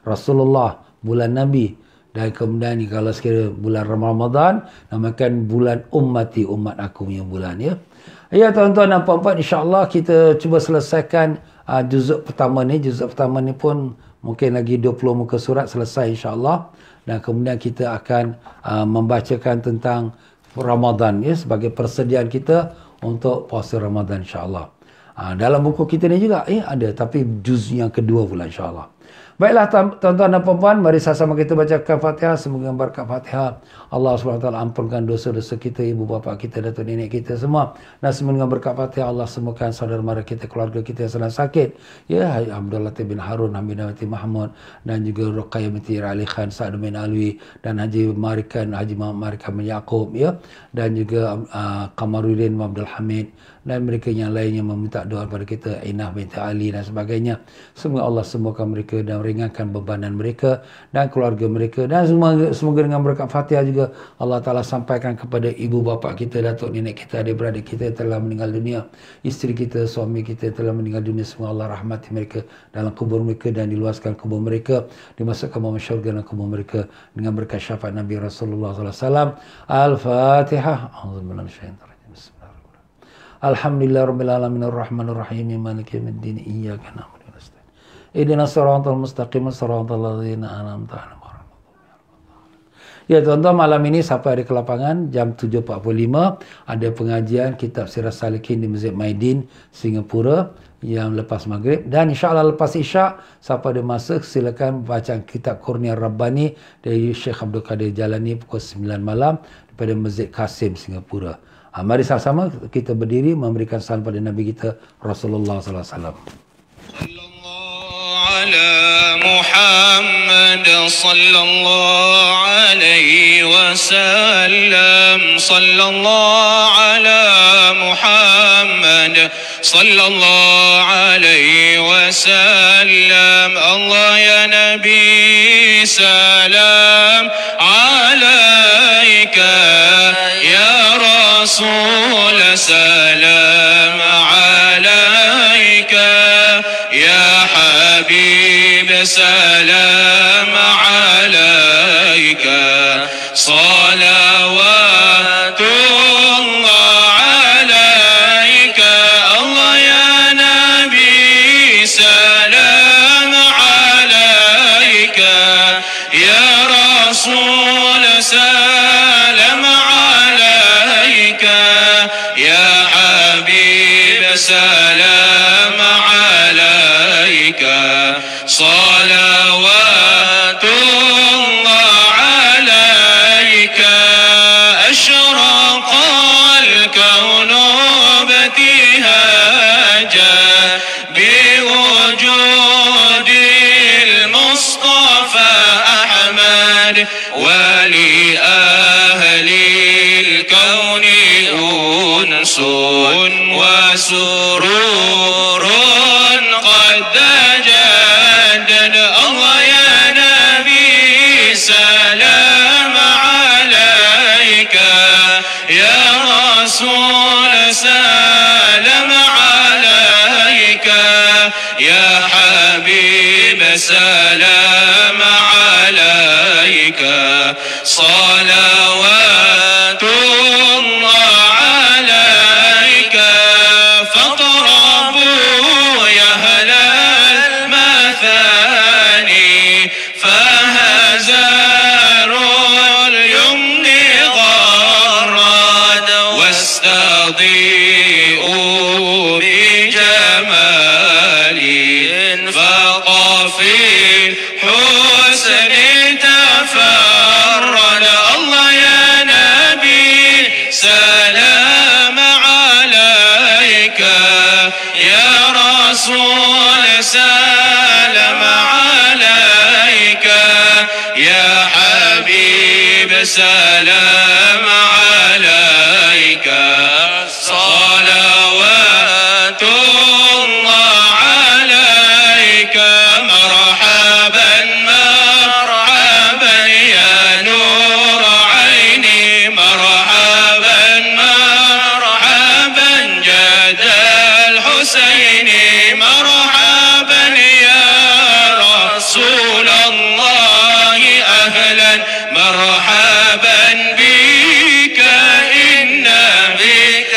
Rasulullah, bulan Nabi. Dan kemudian ni kalau sekiranya bulan Ramadan namakan bulan ummati, umat aku punya bulan ya. Ya tuan-tuan dan puan-puan, insya-Allah kita cuba selesaikan juzuk pertama ni. Juzuk pertama ni pun mungkin lagi 20 muka surat selesai insya-Allah. Dan kemudian kita akan membacakan tentang Ramadan ya, sebagai persediaan kita untuk puasa Ramadan insya-Allah. Dalam buku kita ni juga ada, tapi juz yang kedua pula insya-Allah. Baiklah tuan-tuan dan puan-puan, mari sama-sama kita bacakan Fatihah. Semoga berkat Fatihah Allah SWT ampunkan dosa-dosa kita, ibu bapa kita, datuk nenek kita semua. Dan semoga berkat Fatihah Allah sembuhkan saudara mara kita, keluarga kita yang sedang sakit. Ya, Abdul Latif bin Harun, Hamid binti Mahmud, dan juga Ruqayyah binti Ali Khan, Sa'ad bin Alwi, dan Haji Muhammad Marikan bin Yaakob ya, dan juga Kamaruddin Abdul Hamid, dan mereka yang lainnya meminta doa kepada kita, Inah binti Ali dan sebagainya. Semoga Allah sembuhkan mereka dan ringankan bebanan mereka dan keluarga mereka. Dan semoga dengan berkat Fatihah juga Allah Ta'ala sampaikan kepada ibu bapa kita, datuk nenek kita, adik-beradik kita yang telah meninggal dunia, isteri kita, suami kita yang telah meninggal dunia. Semoga Allah rahmati mereka dalam kubur mereka dan diluaskan kubur mereka, dimasukkan dalam syurga dan kubur mereka dengan berkat syafaat Nabi Rasulullah SAW. Al-Fatihah. Alhamdulillahirabbil alamin arrahmanir rahim maliki yaumiddin iyyaka na'budu wa nasta'in. Ihdinas siratal mustaqim siratal ladzina an'amta 'alaihim. Ya tuan-tuan, malam ini sampai hari ke lapangan jam 7.45 ada pengajian kitab Sirah Salikin di Masjid Maidin, Singapura yang lepas maghrib, dan insya-Allah lepas isyak sampai ada masa silakan baca kitab Kurnia Rabbani dari Syekh Abdul Qadir Jalani pukul 9 malam daripada Masjid Kasim, Singapura. Mari sama-sama kita berdiri memberikan salam pada Nabi kita Rasulullah sallallahu alaihi wasallam. على محمد صلى الله عليه وسلم صلى الله على محمد صلى الله عليه وسلم الله يا نبي سلام عليك يا رسول سلام عليك يا حبيب سلام عليك صلوات الله عليك الله يا نبي سلام عليك يا رسول سلام عليك يا حبيب سلام عليك صلوات الله عليك أشرق الكون ابتهاجا بوجود المصطفى أحمد ولأهل الكون أنس وسرور قد تجدد الله يا نبي سلام عليك يا رسول سلام عليك يا حبيب سلام عليك صلوات الله عليك فاقربوا يا أهل المثاني فهزار اليمن غرد واستضيئوا بجمال فقفي الحسن تفرد الله يا نبي سلام عليك يا رسول سلام عليك يا حبيب سلام عليك صلوات الله عليك مرحبا مرحبا يا نور عيني مرحبا مرحبا جد الحسين مرحبا يا رسول الله أهلا مرحبا بك إن بك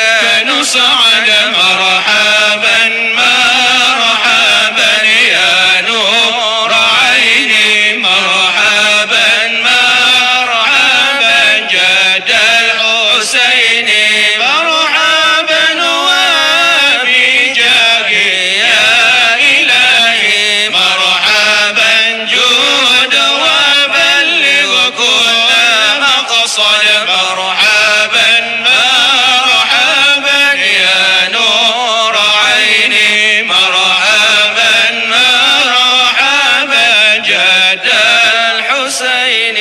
نسعد مرحبا مرحبا يا نور عيني مرحبا مرحبا جد الحسين مرحبا وبجاه يا إلهي مرحبا جود وبلغ كل مقصد مرحبا مرحبا يا نور عيني مرحبا مرحبا جد الحسين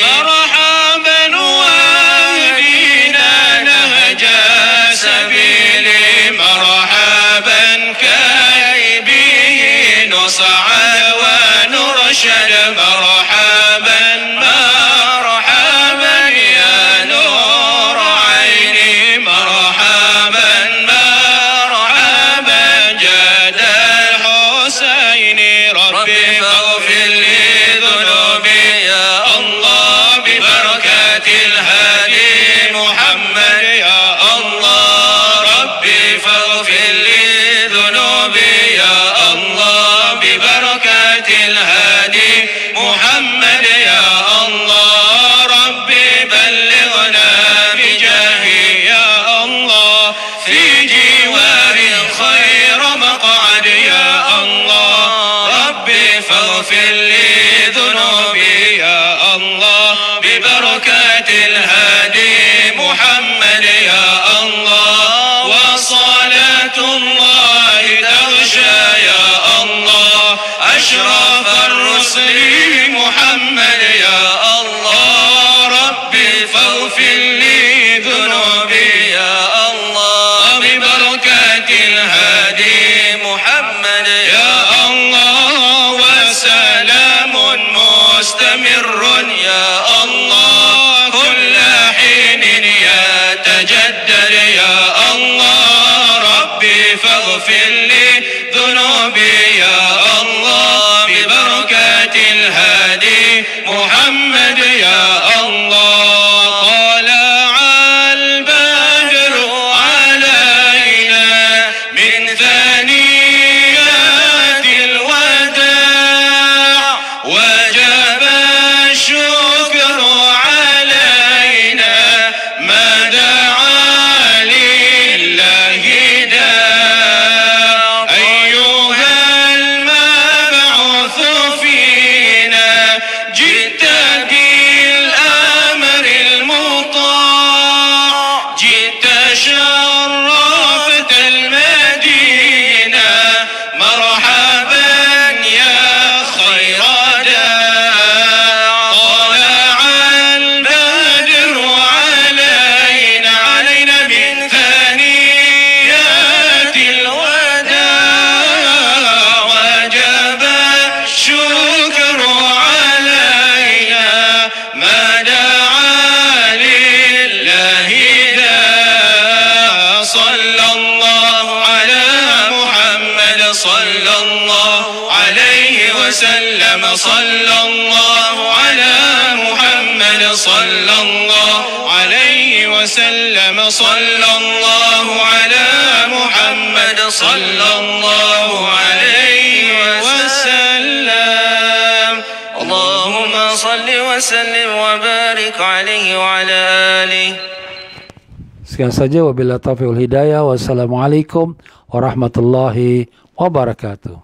مرحبا واهدنا نهج سبيلي مرحبا كي به نصعد ونرشد مرحبا مرحبا يا نور عيني مرحبا مرحبا جد الحسين ربي فاغفر لي ذنوبي يا الله ببركة الهادي محمد يا الله ربي فاغفر لي ذنوبي يا الله ببركة الهادي محمد يا الله وصلاة الله تغشى يا الله أشرف الرسل محمد يا الله ربي فاغفر لي ذنوبي يا الله ببركة الهادي محمد يا الله وسلام مستمر يا الله كل حين يتجدد يا الله ربي فاغفر لي ذنوبي يا الله ببركة الهادي محمد يا الله طلع البدر علينا من ثنيات الوداع وجب الشكر علينا ما دعا لله داع أيها المبعوث فينا جئت بالأمر المطاع جئت شرفت المدينة مرحبا يا خير داع طلع البدر علينا من ثنيات الوداع وجب الشكر علينا ما دعا لله داع صلى الله على محمد صلى الله عليه وسلم صلى الله على محمد صلى الله عليه وسلم صلى الله على محمد صلى الله عليه وسلم اللهم صل وسلم وبارك عليه وعلى آله. Sekian saja wabillahi taufiq wal hidayah. Wassalamualaikum warahmatullahi wabarakatuh.